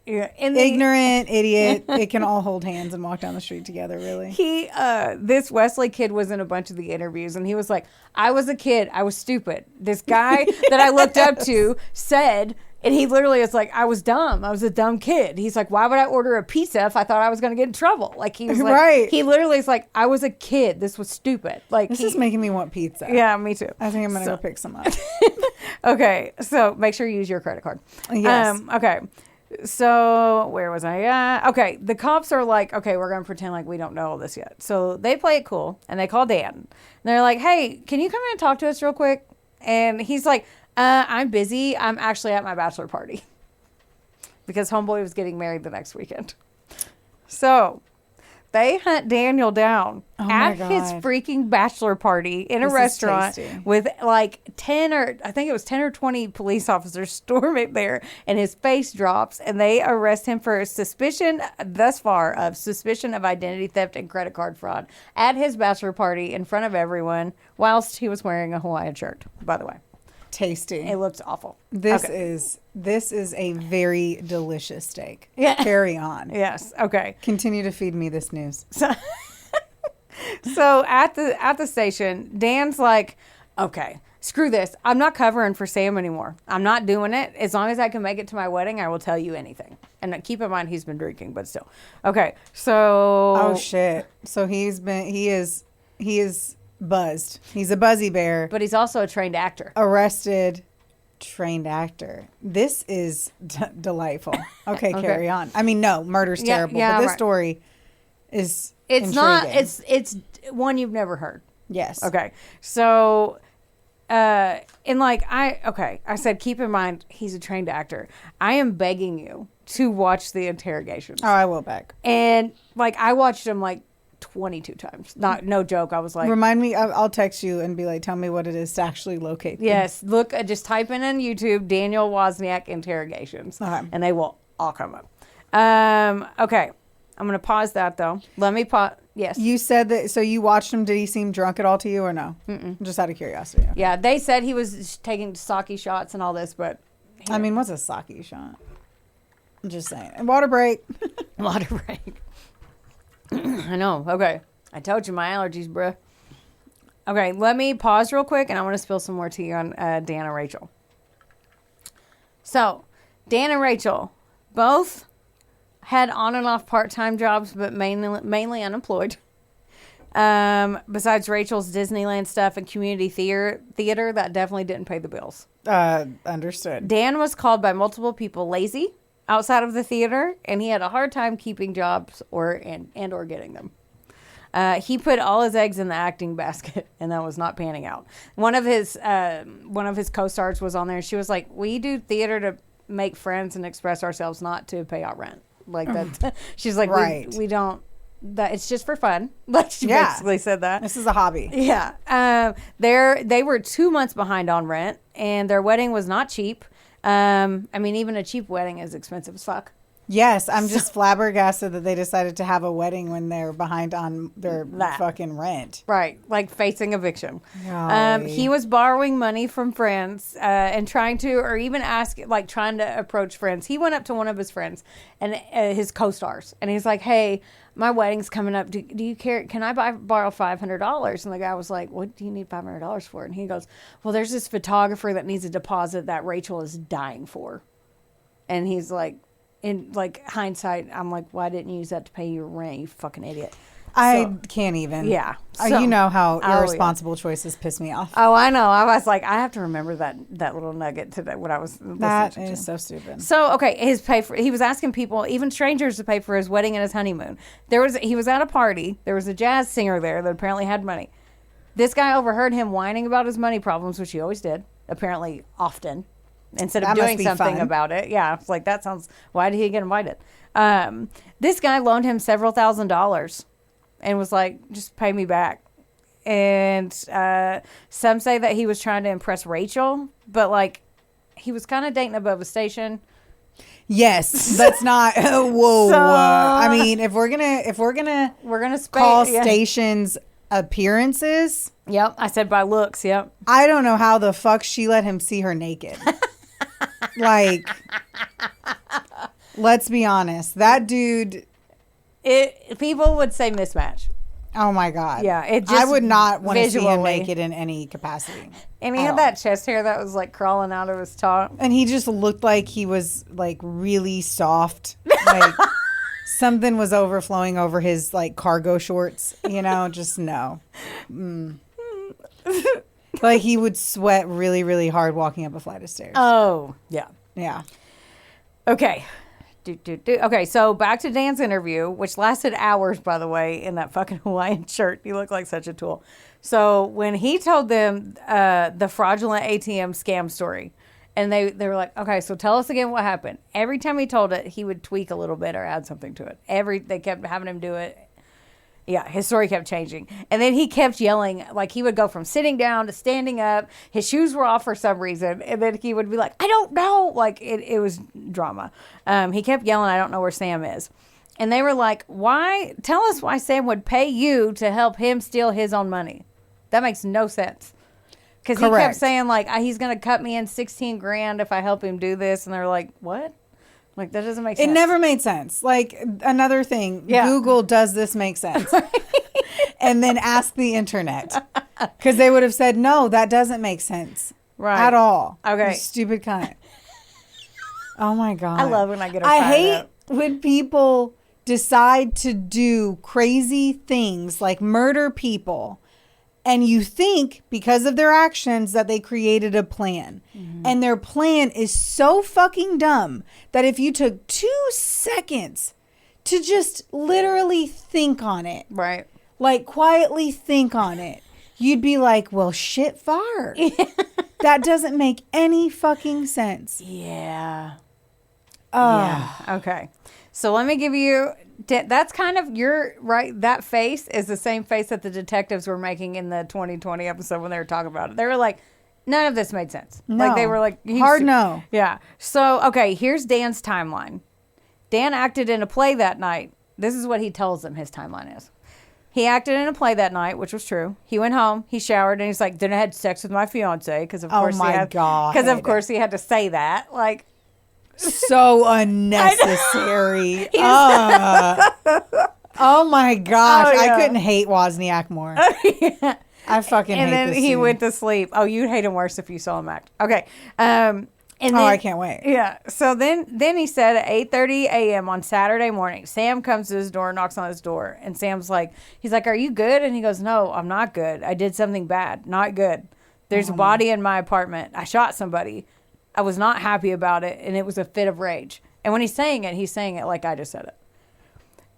Ignorant, idiot. It can all hold hands and walk down the street together, really. This Wesley kid was in a bunch of the interviews, and he was like, I was a kid. I was stupid. This guy that I looked up to said, And he literally is like, I was dumb. I was a dumb kid. He's like, why would I order a pizza if I thought I was going to get in trouble? Like, he was like, Right. He literally is like, I was a kid. This was stupid. Like, This is making me want pizza. Yeah, me too. I think I'm going to go pick some up. Okay, so make sure you use your credit card. Yes. Okay, so where was I at? Okay, the cops are like, okay, we're going to pretend like we don't know all this yet. So they play it cool, and they call Dan. And they're like, hey, can you come in and talk to us real quick? And he's like, I'm busy. I'm actually at my bachelor party. Because homeboy was getting married the next weekend. So they hunt Daniel down at his freaking bachelor party in a restaurant with like 10 or 20 police officers storming there, and his face drops, and they arrest him for suspicion of identity theft and credit card fraud at his bachelor party in front of everyone whilst he was wearing a Hawaiian shirt, by the way. Tasty. It looks awful. This is a very delicious steak. Yeah. Carry on. Yes. Okay. Continue to feed me this news. So at the station, Dan's like, okay, screw this. I'm not covering for Sam anymore. I'm not doing it. As long as I can make it to my wedding, I will tell you anything. And keep in mind, he's been drinking, but still. Okay. So. Oh shit. So he is buzzed. He's a buzzy bear. But he's also a trained actor. Arrested, trained actor. This is delightful. Okay, carry on. I mean, no, murder's terrible, but this story is It's intriguing. not. It's one you've never heard. Yes. Okay. So, and like I said, keep in mind he's a trained actor. I am begging you to watch the interrogations. Oh, I will beg. And like I watched them like 22 times. No joke. I was like, remind me. I'll text you and be like, tell me what it is to actually locate them. yes, look, just type in on YouTube Daniel Wozniak interrogations, Okay. and they will all come up. Okay, I'm gonna pause that though. Let me pause. Yes, You said that. So you watched him. Did he seem drunk at all to you or no? Mm-mm. Just out of curiosity. Okay. yeah. They said he was taking sake shots and all this, but I mean, what's a sake shot? I'm just saying. And water break. water break. I know. Okay. I told you my allergies, bruh. Okay, let me pause real quick, and I want to spill some more tea on Dan and Rachel. So, Dan and Rachel both had on and off part-time jobs, but mainly unemployed. Besides Rachel's Disneyland stuff and community theater, that definitely didn't pay the bills. Understood. Dan was called by multiple people lazy outside of the theater, and he had a hard time keeping jobs or getting them. He put all his eggs in the acting basket, and that was not panning out. One of his co-stars was on there. She was like, "We do theater to make friends and express ourselves, not to pay our rent." Like that. She's like, Right. we don't. That it's just for fun. Like she basically said that. This is a hobby. Yeah. They were 2 months behind on rent, and their wedding was not cheap. I mean, even a cheap wedding is expensive as fuck. Yes, I'm just flabbergasted that they decided to have a wedding when they're behind on their fucking rent. Right, like facing eviction. Golly. He was borrowing money from friends and trying to approach friends. He went up to one of his friends and his co-stars, and he's like, "Hey, my wedding's coming up. Do you care? Can I borrow $500?" And the guy was like, "What do you need $500 for?" And he goes, "Well, there's this photographer that needs a deposit that Rachel is dying for." And he's like, in like hindsight, I'm like, "Why didn't you use that to pay your rent, you fucking idiot?" I can't even. Yeah. You know how Oh, irresponsible choices piss me off. Oh, I know. I was like, I have to remember that little nugget today when I was listening That to is Jim. so stupid. So, okay, he was asking people, even strangers, to pay for his wedding and his honeymoon. He was at a party. There was a jazz singer there that apparently had money. This guy overheard him whining about his money problems, which he always did, apparently often, instead of That must doing be something fun. about it. Yeah, it's like, why did he get invited? This guy loaned him several $1,000s and was like, just pay me back. And some say that he was trying to impress Rachel, but like he was kind of dating above a station. Yes, that's not. Whoa. So- I mean, if we're gonna We're gonna call yeah. stations appearances, Yep, I said by looks. Yep. I don't know how the fuck she let him see her naked. Like, let's be honest. That dude. People would say mismatch. Oh my God. Yeah, it just I would not want to see him visually. naked in any capacity. And he at had all. that chest hair that was like crawling out of his top. And he just looked like he was like really soft. Like something was overflowing over his like cargo shorts, just no. Like he would sweat really, really hard walking up a flight of stairs. Oh, yeah. Yeah. Okay. Okay, so back to Dan's interview, which lasted hours, by the way, in that fucking Hawaiian shirt. He looked like such a tool. So when he told them the fraudulent ATM scam story, and they were like, okay, so tell us again what happened. Every time he told it, he would tweak a little bit or add something to it. They kept having him do it. Yeah, his story kept changing. And then he kept yelling, like he would go from sitting down to standing up. His shoes were off for some reason. And then he would be like, I don't know. Like it was drama. He kept yelling, I don't know where Sam is. And they were like, tell us why Sam would pay you to help him steal his own money. That makes no sense. Because he kept saying like, he's going to cut me in 16 grand if I help him do this. And they're like, what? Like, that doesn't make sense. It never made sense. Like, another thing, Yeah. Google, does this make sense? And then ask the internet. Because they would have said, no, that doesn't make sense. Right. At all. Okay. You stupid cunt. Oh, my God. I love when I get I fired hate up. when people decide to do crazy things like murder people. And you think because of their actions that they created a plan. Mm-hmm. And their plan is so fucking dumb that if you took 2 seconds to just literally think on it. Right. Like quietly think on it. You'd be like, well, shit fire. That doesn't make any fucking sense. Yeah. Yeah. Okay. So let me give you... That's kind of you're right. That face is the same face that the detectives were making in the 2020 episode when they were talking about it. They were like, none of this made sense. No. Like they were like, hard no. Yeah. So, okay, here's Dan's timeline. Dan acted in a play that night. This is what he tells them his timeline is. He acted in a play that night, which was true. He went home, he showered, and he's like, then I had sex with my fiancée because of course he had to say that. Like, so unnecessary. Oh my gosh. Oh, yeah. I couldn't hate Wozniak more. I fucking hate and then this he dude. went to sleep. Oh, you'd hate him worse if you saw him act. Okay. And then, I can't wait. Yeah. So then he said at 8:30 a.m. on Saturday morning, Sam comes to his door, knocks on his door, and Sam's like, he's like, are you good? And he goes, no, I'm not good. I did something bad. Not good. There's a body in my apartment. I shot somebody. I was not happy about it, and it was a fit of rage. And when he's saying it like I just said it.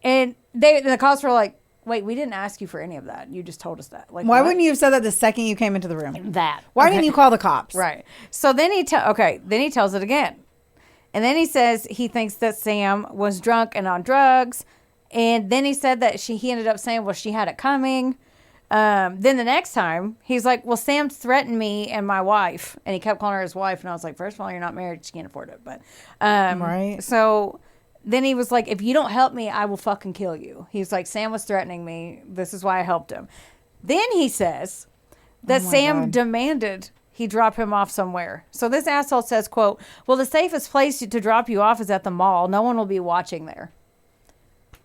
And the cops were like, wait, we didn't ask you for any of that. You just told us that. Like, Why what? wouldn't you have said that the second you came into the room? That. Why Okay. didn't you call the cops? Right. So then he tells it again. And then he says he thinks that Sam was drunk and on drugs. And then he said that he ended up saying, well, she had it coming. Then the next time, he's like, well, Sam threatened me and my wife. And he kept calling her his wife. And I was like, first of all, you're not married. She can't afford it. But Right. So then he was like, if you don't help me, I will fucking kill you. He's like, Sam was threatening me. This is why I helped him. Then he says that Sam God. demanded he drop him off somewhere. So this asshole says, quote, well, the safest place to drop you off is at the mall. No one will be watching there.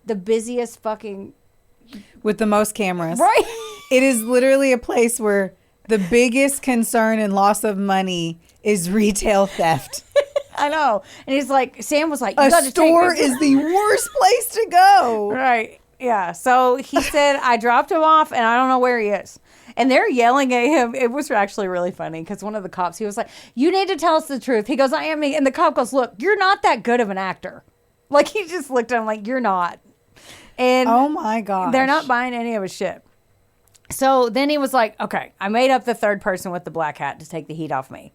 The busiest fucking... With the most cameras. Right. It is literally a place where the biggest concern and loss of money is retail theft. I know. And he's like, Sam was like, you A gotta store take me- is the worst place to go. Right. Yeah. So he said, I dropped him off and I don't know where he is. And they're yelling at him. It was actually really funny because one of the cops, he was like, you need to tell us the truth. He goes, I am. And the cop goes, look, you're not that good of an actor. Like, he just looked at him like, you're not. And Oh my gosh. they're not buying any of his shit. So then he was like, okay, I made up the third person with the black hat to take the heat off me.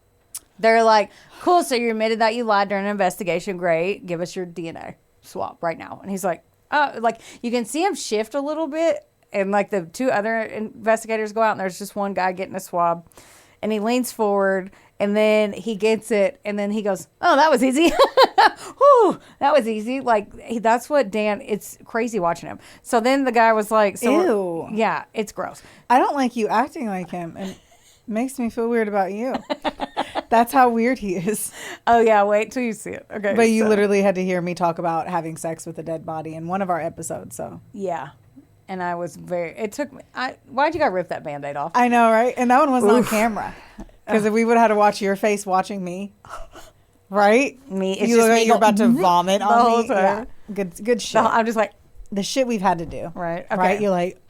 They're like, cool, so you admitted that you lied during an investigation. Great. Give us your DNA swab right now. And he's like, oh, like, you can see him shift a little bit. And, like, the two other investigators go out, and there's just one guy getting a swab. And he leans forward, and then he gets it, and then he goes, oh, that was easy. Whew, that was easy. Like, that's what Dan, it's crazy watching him. So then the guy was like, Ew. Yeah, it's gross. I don't like you acting like him. And it makes me feel weird about you. That's how weird he is. Oh, yeah, wait till you see it. Okay. But you so- literally had to hear me talk about having sex with a dead body in one of our episodes. So Yeah. and I was it took me, why'd you gotta rip that Band-Aid off? I know, right? And that one wasn't on camera. Because if we would have had to watch your face watching me, right? It's you just look like me you're about to vomit the on whole me. time. Yeah. Good shit. So I'm just like, The shit we've had to do. right, okay. Right? You're like,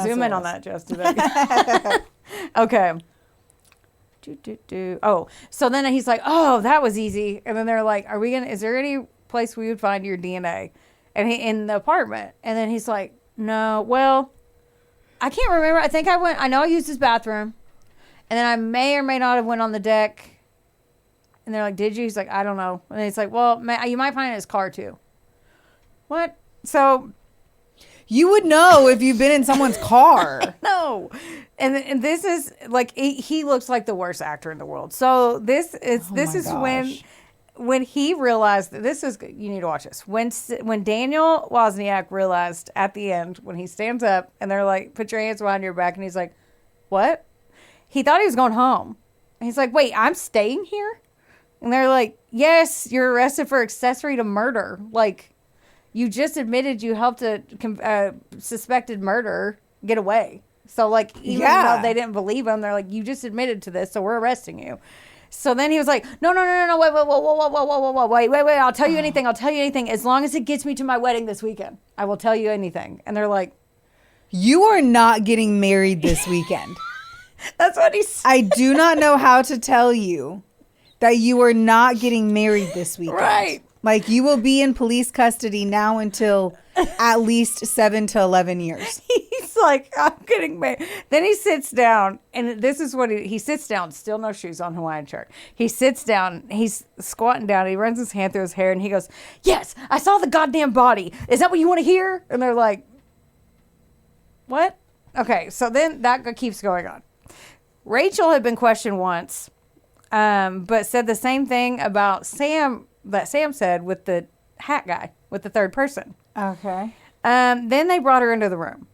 zoom in on that, Jess. Do that. Okay. Oh, so then he's like, oh, that was easy. And then they're like, is there any place we would find your DNA? And in the apartment. And then he's like, no, well, I can't remember. I know I used his bathroom. And then I may or may not have went on the deck. And they're like, did you? He's like, I don't know. And he's like, well, you might find it in his car too. What? So you would know if you've been in someone's car. no. And this is like, he looks like the worst actor in the world. So this is when he realized that you need to watch this. When Daniel Wozniak realized at the end, when he stands up and they're like, put your hands behind your back. And he's like, what? He thought he was going home. And he's like, wait, I'm staying here? And they're like, yes, you're arrested for accessory to murder. Like, you just admitted you helped a suspected murderer get away. So, like, even though they didn't believe him, they're like, you just admitted to this, so we're arresting you. So then he was like, no, wait, I'll tell you anything. As long as it gets me to my wedding this weekend, I will tell you anything. And they're like, you are not getting married this weekend. That's what he said. I do not know how to tell you that you are not getting married this weekend. Right. Like, you will be in police custody now until at least 7 to 11 years. He's like, I'm getting married. Then he sits down, and this is what he sits down, still no shoes on, Hawaiian shirt. He sits down, he's squatting down, he runs his hand through his hair, and he goes, yes, I saw the goddamn body. Is that what you want to hear? And they're like, what? Okay, so then that keeps going on. Rachel had been questioned once, but said the same thing about Sam that Sam said with the hat guy, with the third person. Okay. Then they brought her into the room.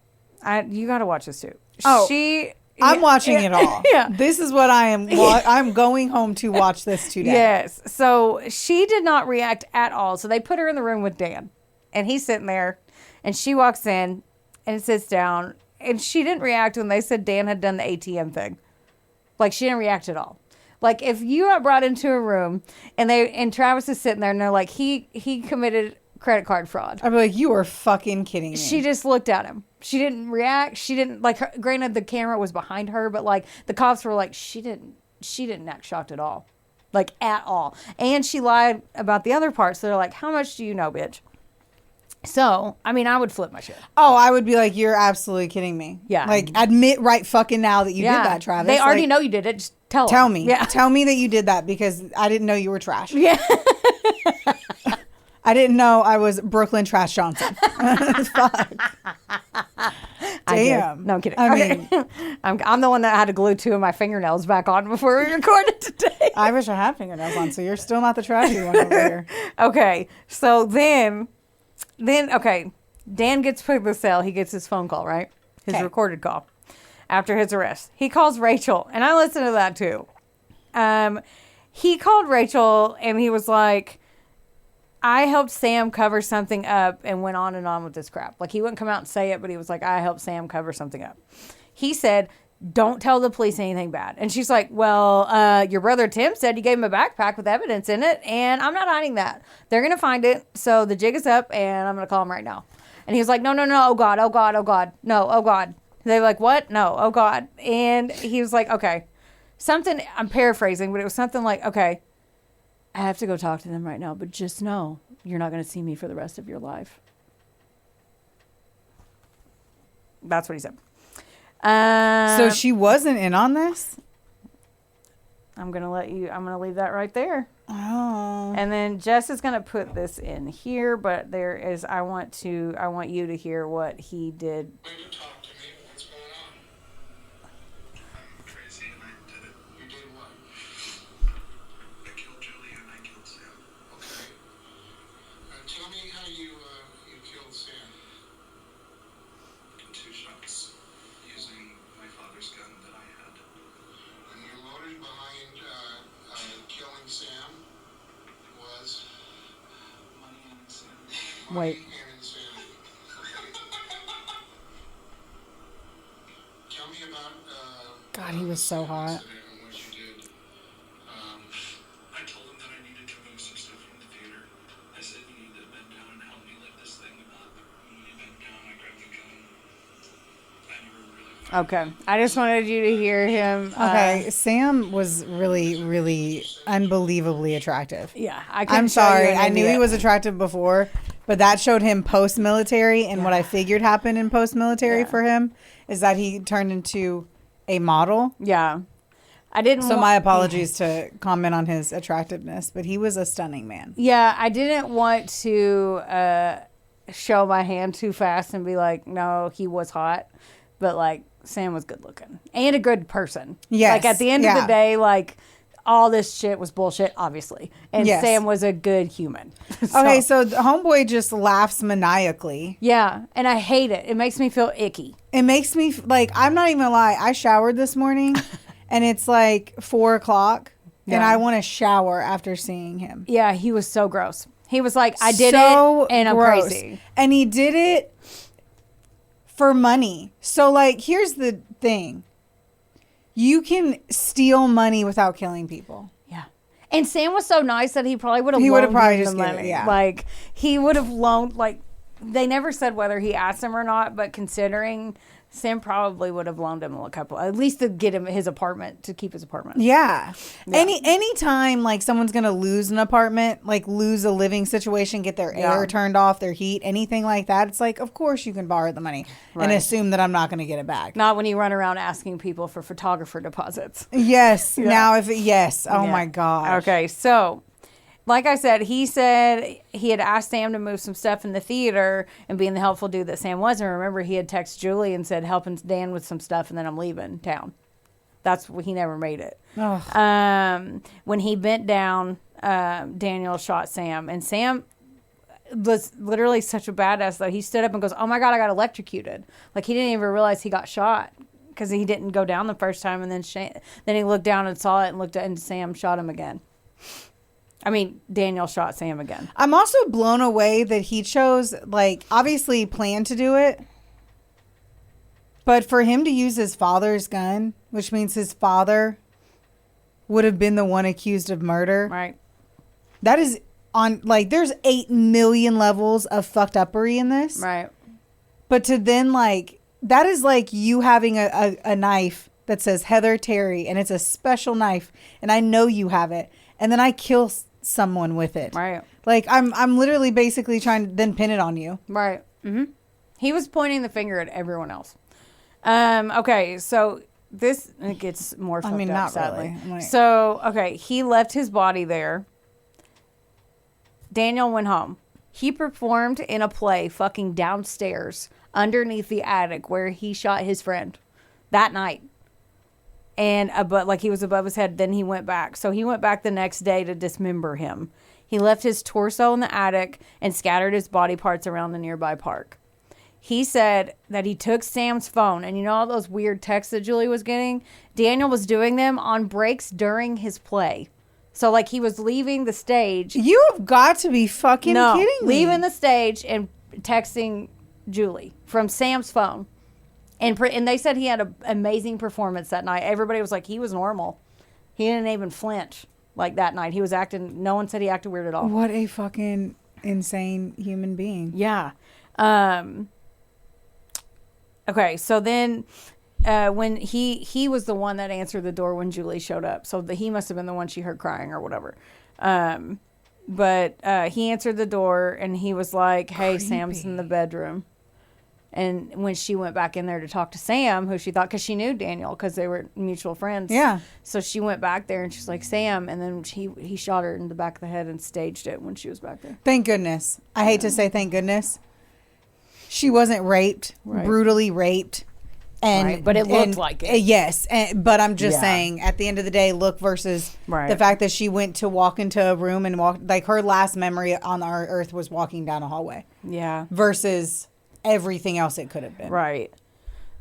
You got to watch this too. I'm watching it all. Yeah. This is what I am. I'm going home to watch this today. Yes. So she did not react at all. So they put her in the room with Dan, and he's sitting there, and she walks in and sits down, and she didn't react when they said Dan had done the ATM thing. Like, she didn't react at all. Like, if you got brought into a room and Travis is sitting there and they're like, he committed credit card fraud. I'd be like, you are fucking kidding me. She just looked at him. She didn't react. She didn't, like, granted the camera was behind her, but like the cops were like, she didn't act shocked at all. Like, at all. And she lied about the other parts. So they're like, how much do you know, bitch? So, I mean, I would flip my shit. Oh, I would be like, you're absolutely kidding me. Yeah. Like, admit right fucking now that you did that, Travis. They already like, know you did it. Just tell me. Yeah. Tell me that you did that because I didn't know you were trash. Yeah. I didn't know I was Brooklyn Trash Johnson. Fuck. Damn. No, I'm kidding. I Okay. mean, I'm the one that had to glue 2 of my fingernails back on before we recorded today. I wish I had fingernails on, so you're still not the trashy one over here. Okay. So then, okay. Dan gets put in the cell. He gets his phone call, right? His recorded call after his arrest. He calls Rachel, and I listened to that too. He called Rachel, and he was like, I helped Sam cover something up, and went on with this crap. Like, he wouldn't come out and say it, but he was like, I helped Sam cover something up. He said, don't tell the police anything bad. And she's like, well, your brother Tim said you gave him a backpack with evidence in it, and I'm not hiding that. They're going to find it, so the jig is up, and I'm going to call him right now. And he was like, no, oh God, no, oh God. They're like, what? No, oh God. And he was like, okay. Something, I'm paraphrasing, but it was something like, okay, I have to go talk to them right now, but just know you're not going to see me for the rest of your life. That's what he said. So she wasn't in on this? I'm going to leave that right there. Oh. And then Jess is going to put this in here, but I want you to hear what he did. When you talk to me, what's going on? I'm crazy and I did it. You did what? I killed Julie and I killed Sam. Okay. Tell me how you killed Sam. 2 shots using my father's gun that I had. And your motive behind killing Sam was money and insanity. Wait. Money and insanity. Okay. God, he was so hot. And what you did. I told him that I needed to remove some stuff from the theater. I said, you need to bend down and help me lift this thing up. When you bent down, I grabbed the gun. I never really. Okay. I just wanted you to hear him. Okay, Sam was really, really unbelievably attractive. Yeah. I couldn't I'm show you sorry. an I knew he idiot. was attractive before, but that showed him post-military, and what I figured happened in post-military for him is that he turned into a model. Yeah. I didn't So my apologies to comment on his attractiveness, but he was a stunning man. Yeah, I didn't want to show my hand too fast and be like, no, he was hot. But, like, Sam was good looking. And a good person. Yes, Like, at the end of yeah. the day, like, all this shit was bullshit, obviously. And Yes. Sam was a good human. Okay, so the homeboy just laughs maniacally. Yeah, and I hate it. It makes me feel icky. It makes me, like, I'm not even gonna lie. I showered this morning, and it's like 4 o'clock, and Yeah. I want to shower after seeing him. Yeah, he was so gross. He was like, I did So it, and I'm gross. crazy. And he did it for money. So, like, here's the thing. You can steal money without killing people. Yeah. And Sam was so nice that he probably would have He loaned would've probably him just the given it, money. yeah. Like, he would have loaned, like, they never said whether he asked him or not, but considering Sam probably would have loaned him a couple, at least to get him his apartment, to keep his apartment. Yeah. Any time like someone's gonna lose an apartment, like lose a living situation, get their air turned off, their heat, anything like that, it's like, of course you can borrow the money and Right. assume that I'm not gonna get it back. Not when you run around asking people for photographer deposits. Yes. Now if yes. Oh Yeah. my God. Okay, so like I said he had asked Sam to move some stuff in the theater and being the helpful dude that Sam was. And remember, he had texted Julie and said, helping Dan with some stuff, and then I'm leaving town. That's what he never made it. When he bent down, Daniel shot Sam, and Sam was literally such a badass that he stood up and goes, "Oh my God, I got electrocuted!" Like he didn't even realize he got shot because he didn't go down the first time, and then he looked down and saw it and looked at, and Sam shot him again. I mean, Daniel shot Sam again. I'm also blown away that he chose, like, obviously planned to do it, but for him to use his father's gun, which means his father would have been the one accused of murder. Right. That is on, like, there's 8 million levels of fucked uppery in this. Right. But to then, like, that is like you having a knife that says Heather Terry, and it's a special knife, and I know you have it, and then I kill someone with it. Right. Like, I'm literally basically trying to then pin it on you. Right. Mm-hmm. He was pointing the finger at everyone else. Okay, so it gets more fucked up, not sadly. really. Like, So, okay, he left his body there. Daniel went home. He performed in a play fucking downstairs underneath the attic where he shot his friend that night. And but like he was above his head, then he went back. So he went back the next day to dismember him. He left his torso in the attic and scattered his body parts around the nearby park. He said that he took Sam's phone, and you know all those weird texts that Julie was getting? Daniel was doing them on breaks during his play. So like he was leaving the stage. you have got to be fucking kidding me. Leaving the stage and texting Julie from Sam's phone. And they said he had an amazing performance that night. Everybody was like, he was normal. He didn't even flinch like that night. He was acting, no one said he acted weird at all. What a fucking insane human being. Yeah. Okay, so then when he was the one that answered the door when Julie showed up. So he must have been the one she heard crying or whatever. But he answered the door and he was like, hey, Sam's in the bedroom. And when she went back in there to talk to Sam, who she thought, because she knew Daniel, because they were mutual friends. Yeah. So she went back there and she's like, Sam. And then he shot her in the back of the head and staged it when she was back there. Thank goodness. I hate to say thank goodness. She wasn't raped, brutally raped. And, Right, but it looked like it. Yes. But I'm just Yeah. saying, at the end of the day, look versus Right. the fact that she went to walk into a room and walk, like her last memory on our earth was walking down a hallway Yeah. versus everything else it could have been. Right.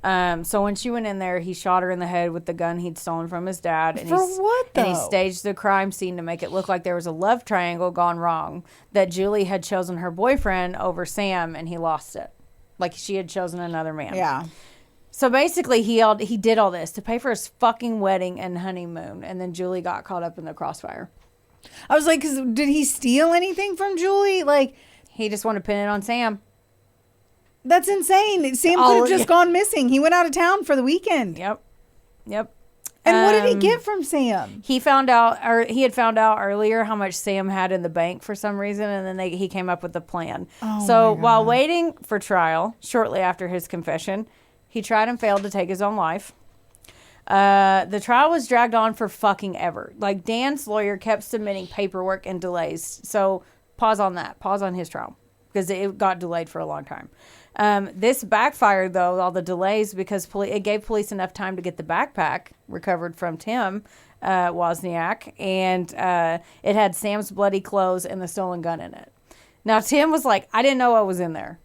So when she went in there, he shot her in the head with the gun he'd stolen from his dad. And For what, And he though? staged the crime scene to make it look like there was a love triangle gone wrong, that Julie had chosen her boyfriend over Sam and he lost it. Like she had chosen another man. Yeah. So basically, he did all this to pay for his fucking wedding and honeymoon, and then Julie got caught up in the crossfire. I was like, did he steal anything from Julie? Like, He just wanted to pin it on Sam. that's insane. Sam could have just gone missing. He went out of town for the weekend. Yep. And what did he get from Sam? He found out, or he had found out earlier how much Sam had in the bank for some reason, and then he came up with a plan. So while waiting for trial, shortly after his confession, he tried and failed to take his own life. The trial was dragged on for fucking ever. Like, Dan's lawyer kept submitting paperwork and delays. So pause on that. Pause on his trial, because it got delayed for a long time. This backfired, though, all the delays, because it gave police enough time to get the backpack recovered from Tim Wozniak, and it had Sam's bloody clothes and the stolen gun in it. Now, Tim was like, I didn't know what was in there.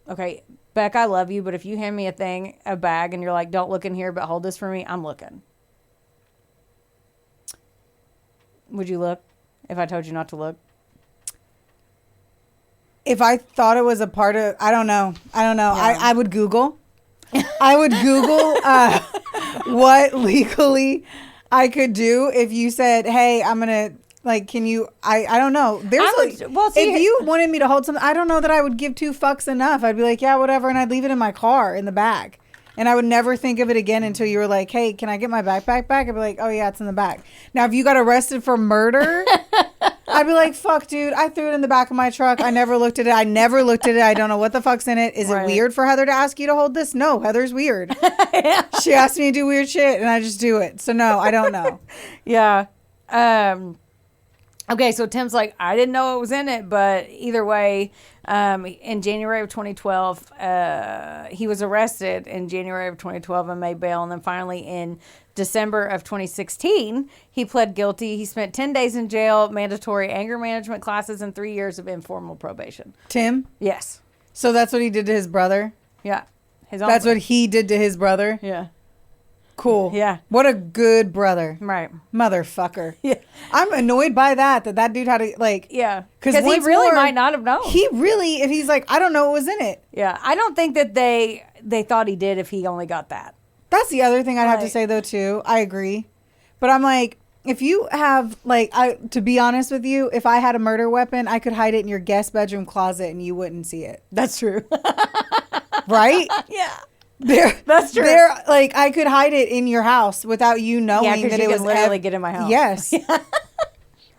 Okay, Beck, I love you, but if you hand me a bag, and you're like, don't look in here, but hold this for me, I'm looking. Would you look if I told you not to look? If I thought it was a part of, I don't know. Yeah. I would Google. I would Google what legally I could do if you said, hey, I'm going to, like, can you, I don't know. If you wanted me to hold something, I don't know that I would give 2 fucks enough. I'd be like, yeah, whatever. And I'd leave it in my car in the bag. And I would never think of it again until you were like, hey, can I get my backpack back? I'd be like, oh, yeah, it's in the back. Now, if you got arrested for murder, I'd be like, fuck, dude, I threw it in the back of my truck. I never looked at it. I don't know what the fuck's in it. Is it weird for Heather to ask you to hold this? No, Heather's weird. Yeah. She asked me to do weird shit, and I just do it. So, no, I don't know. Yeah. Okay, so Tim's like, I didn't know it was in it, but either way, in January of 2012, he was arrested in January of 2012 and made bail. And then finally in December of 2016, he pled guilty. He spent 10 days in jail, mandatory anger management classes, and 3 years of informal probation. Tim? Yes. So that's what he did to his brother? Yeah. That's what he did to his brother? Yeah. Cool. Yeah. What a good brother. Right. Motherfucker. Yeah. I'm annoyed by that dude had to, like... Yeah. Because he really might not have known. He really, if he's like, I don't know what was in it. Yeah. I don't think that they thought he did if he only got that. That's the other thing I'd have to say, though, too. I agree. But I'm like, if you have, like, to be honest with you, if I had a murder weapon, I could hide it in your guest bedroom closet and you wouldn't see it. That's true. Right? Yeah. That's true. Like, I could hide it in your house without you knowing that it was literally get in my house. Yes.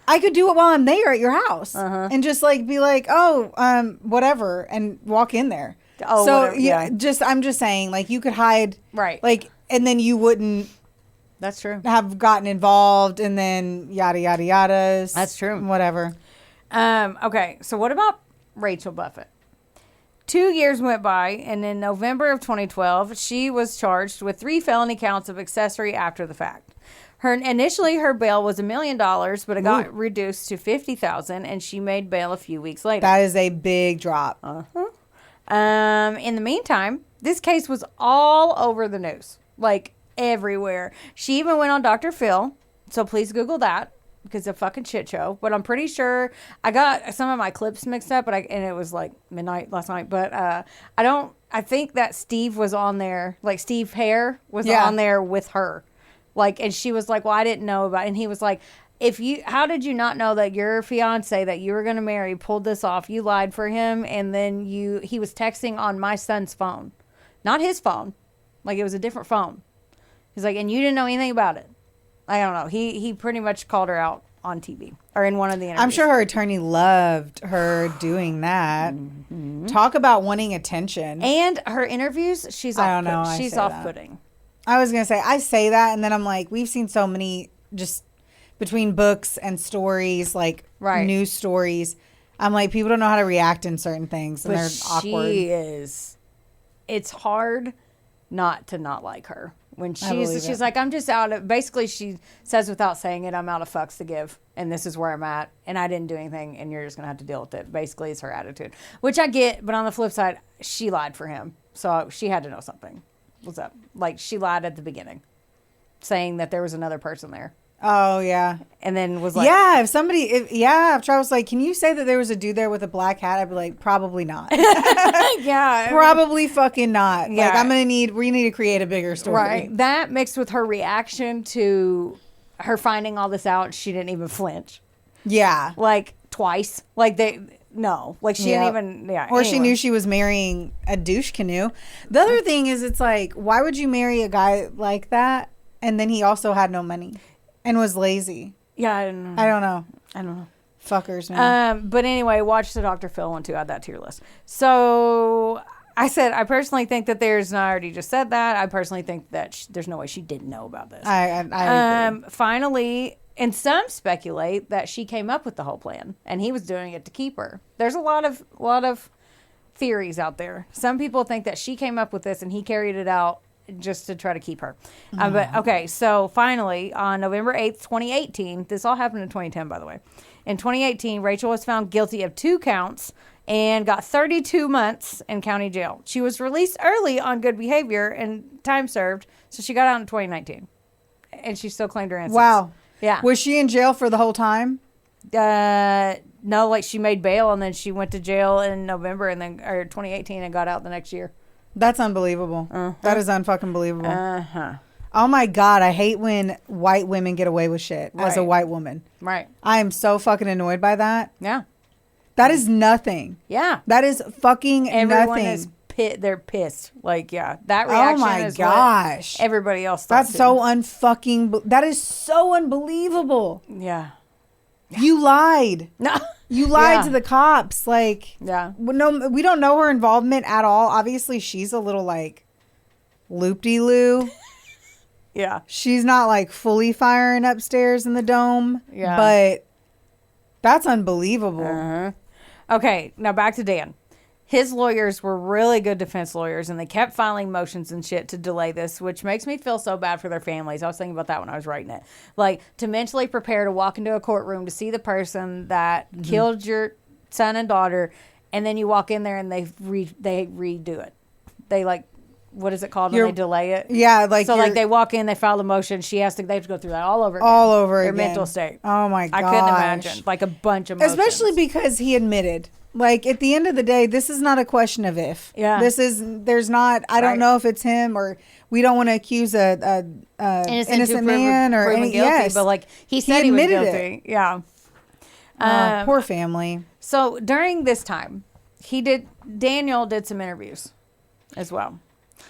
I could do it while I'm there at your house and just like be like, oh, whatever, and walk in there. Oh, so whatever, yeah. I'm just saying, like, you could hide, right? Like, and then you wouldn't. That's true. Have gotten involved, and then yada yada yadas. That's true. Whatever. Okay, so what about Rachel Buffett? 2 years went by, and in November of 2012, she was charged with 3 felony counts of accessory after the fact. Initially, her bail was $1 million, but it got reduced to $50,000, and she made bail a few weeks later. That is a big drop. In the meantime, this case was all over the news, like everywhere. She even went on Dr. Phil, so please Google that. Because it's a fucking shit show. But I'm pretty sure I got some of my clips mixed up, and it was like midnight last night. But I think that Steve was on there, like Steve Herr was on there with her. Like, and she was like, well, I didn't know about it. And he was like, how did you not know that your fiance that you were going to marry pulled this off? You lied for him. And then he was texting on my son's phone, not his phone. Like, it was a different phone. He's like, and you didn't know anything about it. I don't know. He pretty much called her out on TV or in one of the interviews. I'm sure her attorney loved her doing that. Mm-hmm. Talk about wanting attention. And her interviews, she's off-putting. I was going to say, I say that, and then I'm like, we've seen so many just between books and stories, like news stories. I'm like, people don't know how to react in certain things, and they're awkward. It's hard not to not like her. When she's like, I'm just out of, basically she says without saying it, I'm out of fucks to give, and this is where I'm at, and I didn't do anything, and you're just going to have to deal with it. Basically, is her attitude, which I get, but on the flip side, she lied for him, so she had to know something was up. Like, she lied at the beginning, saying that there was another person there. Oh, yeah. And then was like, Yeah, if I was like, can you say that there was a dude there with a black hat? I'd be like, probably not. yeah. Probably fucking not. Yeah. Like, we need to create a bigger story. Right. That mixed with her reaction to her finding all this out, she didn't even flinch. Yeah. Like, twice. Like, she didn't even, Or she knew she was marrying a douche canoe. The other thing is, it's like, why would you marry a guy like that? And then he also had no money and was lazy. Yeah, I don't know. Fuckers, man. But anyway, watch the Dr. Phil one too. Add that to your list. So I said, I personally think that and I already just said that. I personally think that there's no way she didn't know about this. I agree. Finally, and some speculate that she came up with the whole plan and he was doing it to keep her. There's a lot of theories out there. Some people think that she came up with this and he carried it out just to try to keep her. But okay, so finally on November 8th, 2018, this all happened in 2010, by the way. In 2018, Rachel was found guilty of 2 counts and got 32 months in county jail. She was released early on good behavior and time served, so she got out in 2019. And she still claimed her innocence. Wow. Yeah. Was she in jail for the whole time? No, like she made bail and then she went to jail in November or 2018 and got out the next year. That's unbelievable. That is unfucking believable. Uh-huh. Oh my God, I hate when white women get away with shit as a Right. white woman. Right. I am so fucking annoyed by that. Yeah. That is nothing. Yeah. That is fucking Everyone nothing. is they're pissed. Like, yeah. That reaction Oh my is gosh. what everybody else thought That's too. so unfucking. That is so unbelievable. Yeah. You lied. No. You lied Yeah. to the cops. Like, Yeah. no, we don't know her involvement at all. Obviously, she's a little like loop-de-loo. Yeah. She's not like fully firing upstairs in the dome. Yeah. But that's unbelievable. Uh-huh. Okay, now back to Dan. His lawyers were really good defense lawyers, and they kept filing motions and shit to delay this, which makes me feel so bad for their families. I was thinking about that when I was writing it. Like, to mentally prepare to walk into a courtroom to see the person that killed your son and daughter, and then you walk in there and they redo it. They, like, what is it called when they delay it? Yeah, like So, like, they walk in, they file the motion, they have to go through that all over again. all over Their again. mental state. Oh my god. I couldn't imagine. Like, a bunch of motions. Especially because he admitted. Like, at the end of the day, this is not a question of if. Yeah. There's not, I don't know if it's him, or we don't want to accuse a innocent man or proven any, guilty, yes. but like he said he was admitted guilty. Yeah. Poor family. So during this time, Daniel did some interviews as well.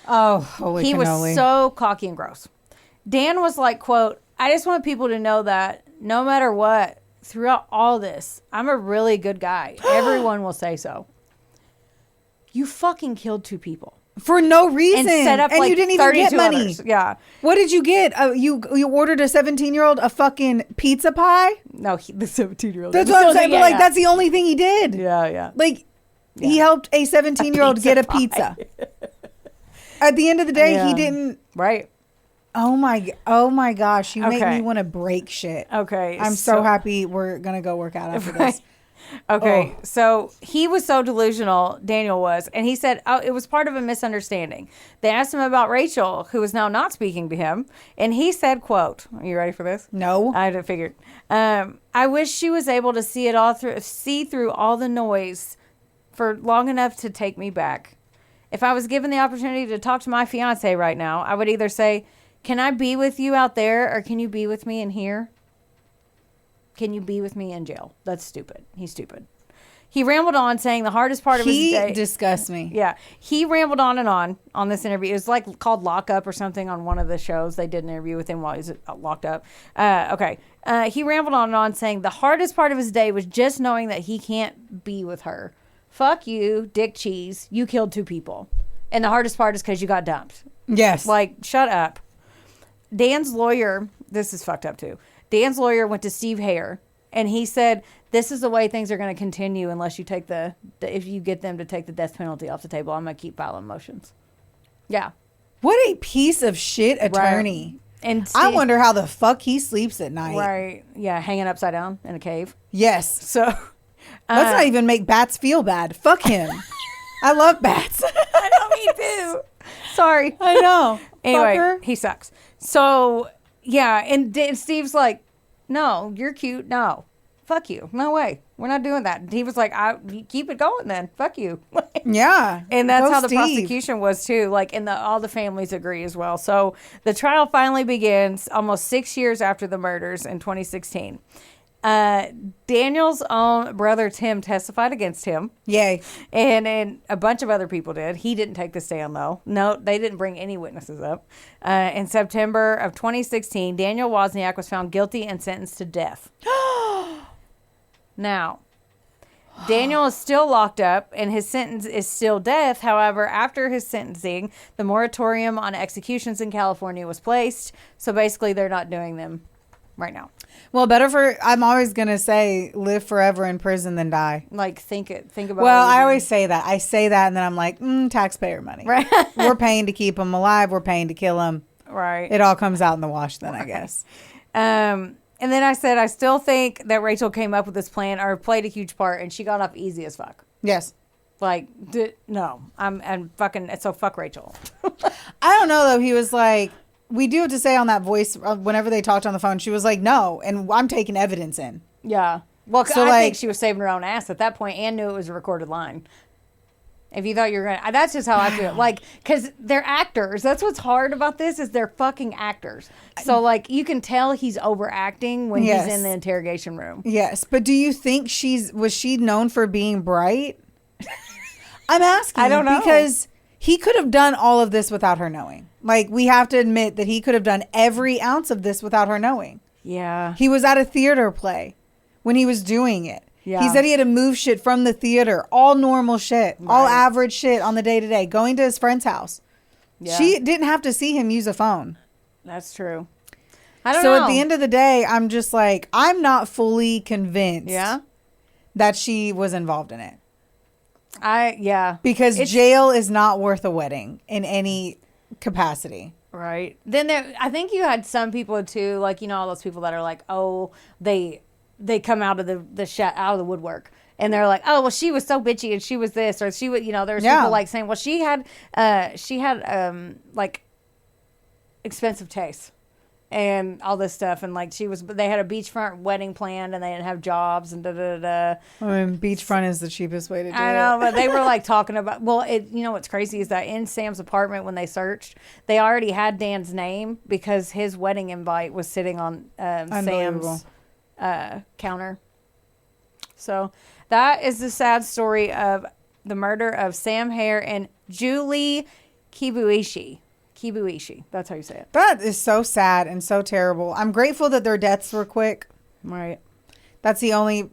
Oh, holy He cannoli. was so cocky and gross. Dan was like, quote, "I just want people to know that no matter what, throughout all this, I'm a really good guy. Everyone will say so. You fucking killed 2 people. For no reason. And set up, like, you didn't even get 32 money. others. Yeah. What did you get? You ordered a 17-year-old a fucking pizza pie? No, the 17-year-old. That's what I'm saying. But like, that's the only thing he did. Yeah, yeah. Like, he helped a 17-year-old get a pizza. At the end of the day, Yeah. he didn't. Right. Oh my gosh! You make Okay. me want to break shit. Okay. I'm so happy we're gonna go work out after this. Okay, Oh. so he was so delusional, Daniel was, and he said it was part of a misunderstanding. They asked him about Rachel, who was now not speaking to him, and he said, quote, are you ready for this? No. I had figured. I wish she was able to see through all the noise for long enough to take me back. If I was given the opportunity to talk to my fiancé right now, I would either say, can I be with you out there, or can you be with me in here? Can you be with me in jail? That's stupid. He's stupid. He rambled on, saying the hardest part of his day. He disgusts me. Yeah. He rambled on this interview. It was like called Lockup or something on one of the shows. They did an interview with him while he was locked up. Okay. He rambled on, saying the hardest part of his day was just knowing that he can't be with her. Fuck you, Dick Cheese. You killed 2 people. And the hardest part is because you got dumped. Yes. Like, shut up. Dan's lawyer, this is fucked up too. Dan's lawyer went to Steve Herr, and he said, this is the way things are going to continue unless you take if you get them to take the death penalty off the table. I'm going to keep filing motions. Yeah. What a piece of shit attorney. Right. And I wonder how the fuck he sleeps at night. Right. Yeah. Hanging upside down in a cave. Yes. So. Let's not even make bats feel bad. Fuck him. I love bats. I know, me too. Sorry. I know. Anyway, Fucker. he sucks. So Yeah, and Steve's like, no, you're cute. No, fuck you. No way. We're not doing that. And he was like, you keep it going then. Fuck you. Yeah. And that's Go how the Steve. prosecution was too. Like, and all the families agree as well. So the trial finally begins almost 6 years after the murders in 2016. Daniel's own brother Tim testified against him. Yay. And a bunch of other people did. He didn't take the stand, though. No, they didn't bring any witnesses up. In September of 2016, Daniel Wozniak was found guilty and sentenced to death. Now, Daniel is still locked up, and his sentence is still death. However, after his sentencing, the moratorium on executions in California was placed. So basically, they're not doing them right now. Well, I'm always going to say live forever in prison than die. Like, think about Well, what I you're always say that. I say that, and then I'm like, taxpayer money. Right. We're paying to keep them alive. We're paying to kill them. doing. Right. It all comes out in the wash then, I guess. And then I said, I still think that Rachel came up with this plan or played a huge part, and she got off easy as fuck. Yes. Like, no, I'm fucking, so fuck Rachel. I don't know, though. He was like, we do have to say on that voice, whenever they talked on the phone, she was like, no, and I'm taking evidence in. Yeah. Well, So, I like- think she was saving her own ass at that point and knew it was a recorded line. If you thought you were going to, that's just how I feel. Like, because they're actors. That's what's hard about this is they're fucking actors. So, like, you can tell he's overacting when Yes. he's in the interrogation room. Yes, but do you think was she known for being bright? I'm asking. I don't know. Because he could have done all of this without her knowing. Like, we have to admit that he could have done every ounce of this without her knowing. Yeah. He was at a theater play when he was doing it. Yeah. He said he had to move shit from the theater, all normal shit, all average shit on the day-to-day, going to his friend's house. Yeah. She didn't have to see him use a phone. That's true. I don't So know. at the end of the day, I'm just like, I'm not fully convinced that she was involved in it. Because jail is not worth a wedding in any capacity. Right. Then I think you had some people too, like, you know, all those people that are like, oh, they come out of out of the woodwork. And they're like, oh, well, she was so bitchy and she was this, or she would, you know, there's people like saying, well, she had like expensive taste and all this stuff. And like they had a beachfront wedding planned and they didn't have jobs and I mean, beachfront is the cheapest way to do it. I know, but they were like talking about, well, you know, what's crazy is that in Sam's apartment, when they searched, they already had Dan's name because his wedding invite was sitting on Sam's counter. So that is the sad story of the murder of Sam Herr and Julie Kibuishi. Kibuishi. That's how you say it. That is so sad and so terrible. I'm grateful that their deaths were quick. Right. That's the only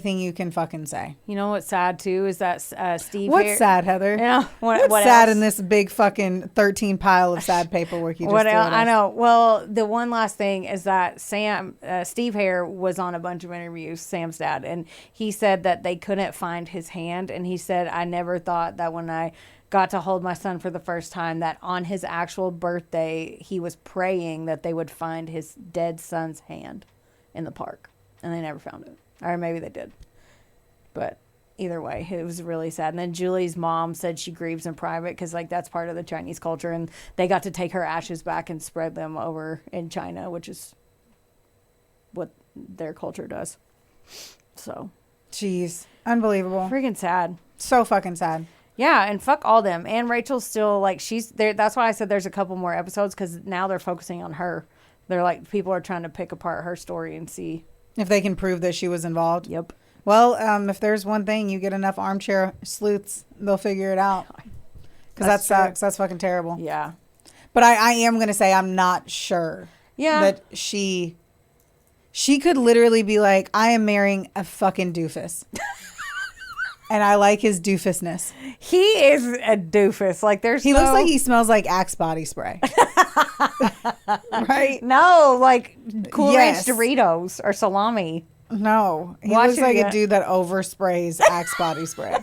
thing you can fucking say. You know what's sad too is that Steve. What's sad, Heather? You know, what's what sad else? in this big fucking 13 pile of sad paperwork you just What threw else? at us? I know. Well, the one last thing is that Steve Herr was on a bunch of interviews, Sam's dad, and he said that they couldn't find his hand, and he said, I never thought that when I got to hold my son for the first time, that on his actual birthday, he was praying that they would find his dead son's hand in the park. And they never found it. Or maybe they did. But either way, it was really sad. And then Julie's mom said she grieves in private because, like, that's part of the Chinese culture. And they got to take her ashes back and spread them over in China, which is what their culture does. So. Jeez. Unbelievable. Freaking sad. So fucking sad. Yeah, and fuck all them. And Rachel's still, like, she's there. That's why I said there's a couple more episodes because now they're focusing on her. They're like, people are trying to pick apart her story and see if they can prove that she was involved. Yep. Well, if there's one thing, you get enough armchair sleuths, they'll figure it out. Because that sucks. That's fucking terrible. Yeah. But I am going to say I'm not sure. Yeah. That she could literally be like, I am marrying a fucking doofus. And I like his doofusness. He is a doofus. Like, he looks like he smells like Axe body spray. Right? No, like Cool Ranch Doritos or salami. No. He looks like a dude that oversprays Axe body spray.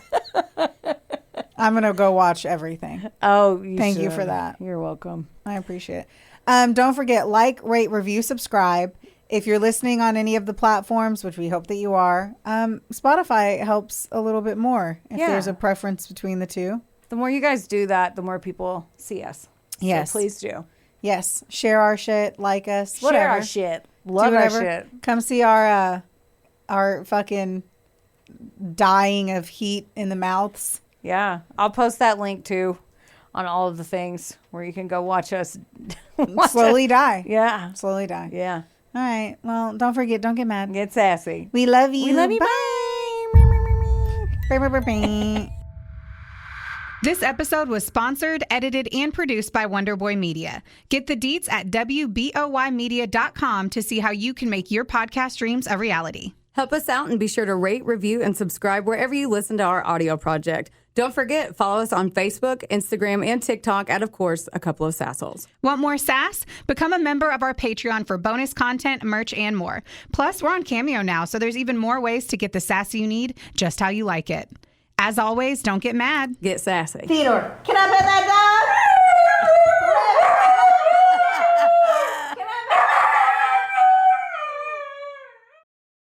I'm going to go watch everything. Oh, Thank you for that. You're welcome. I appreciate it. Don't forget, like, rate, review, subscribe. If you're listening on any of the platforms, which we hope that you are, Spotify helps a little bit more if there's a preference between the two. The more you guys do that, the more people see us. Yes. So please do. Yes. Share our shit. Like us. Whatever. Share our shit. Do Love our whatever. shit. Come see our fucking dying of heat in the mouths. Yeah. I'll post that link too on all of the things where you can go watch us. Slowly die. Yeah. Slowly die. Yeah. All right. Well, don't forget. Don't get mad. Get sassy. We love you. We love you. Bye. Bye. This episode was sponsored, edited, and produced by Wonderboy Media. Get the deets at WBOYmedia.com to see how you can make your podcast dreams a reality. Help us out and be sure to rate, review, and subscribe wherever you listen to our audio project. Don't forget, follow us on Facebook, Instagram, and TikTok at, of course, A Couple of Sassholes. Want more sass? Become a member of our Patreon for bonus content, merch, and more. Plus, we're on Cameo now, so there's even more ways to get the sass you need just how you like it. As always, don't get mad. Get sassy. Theodore, can I bet that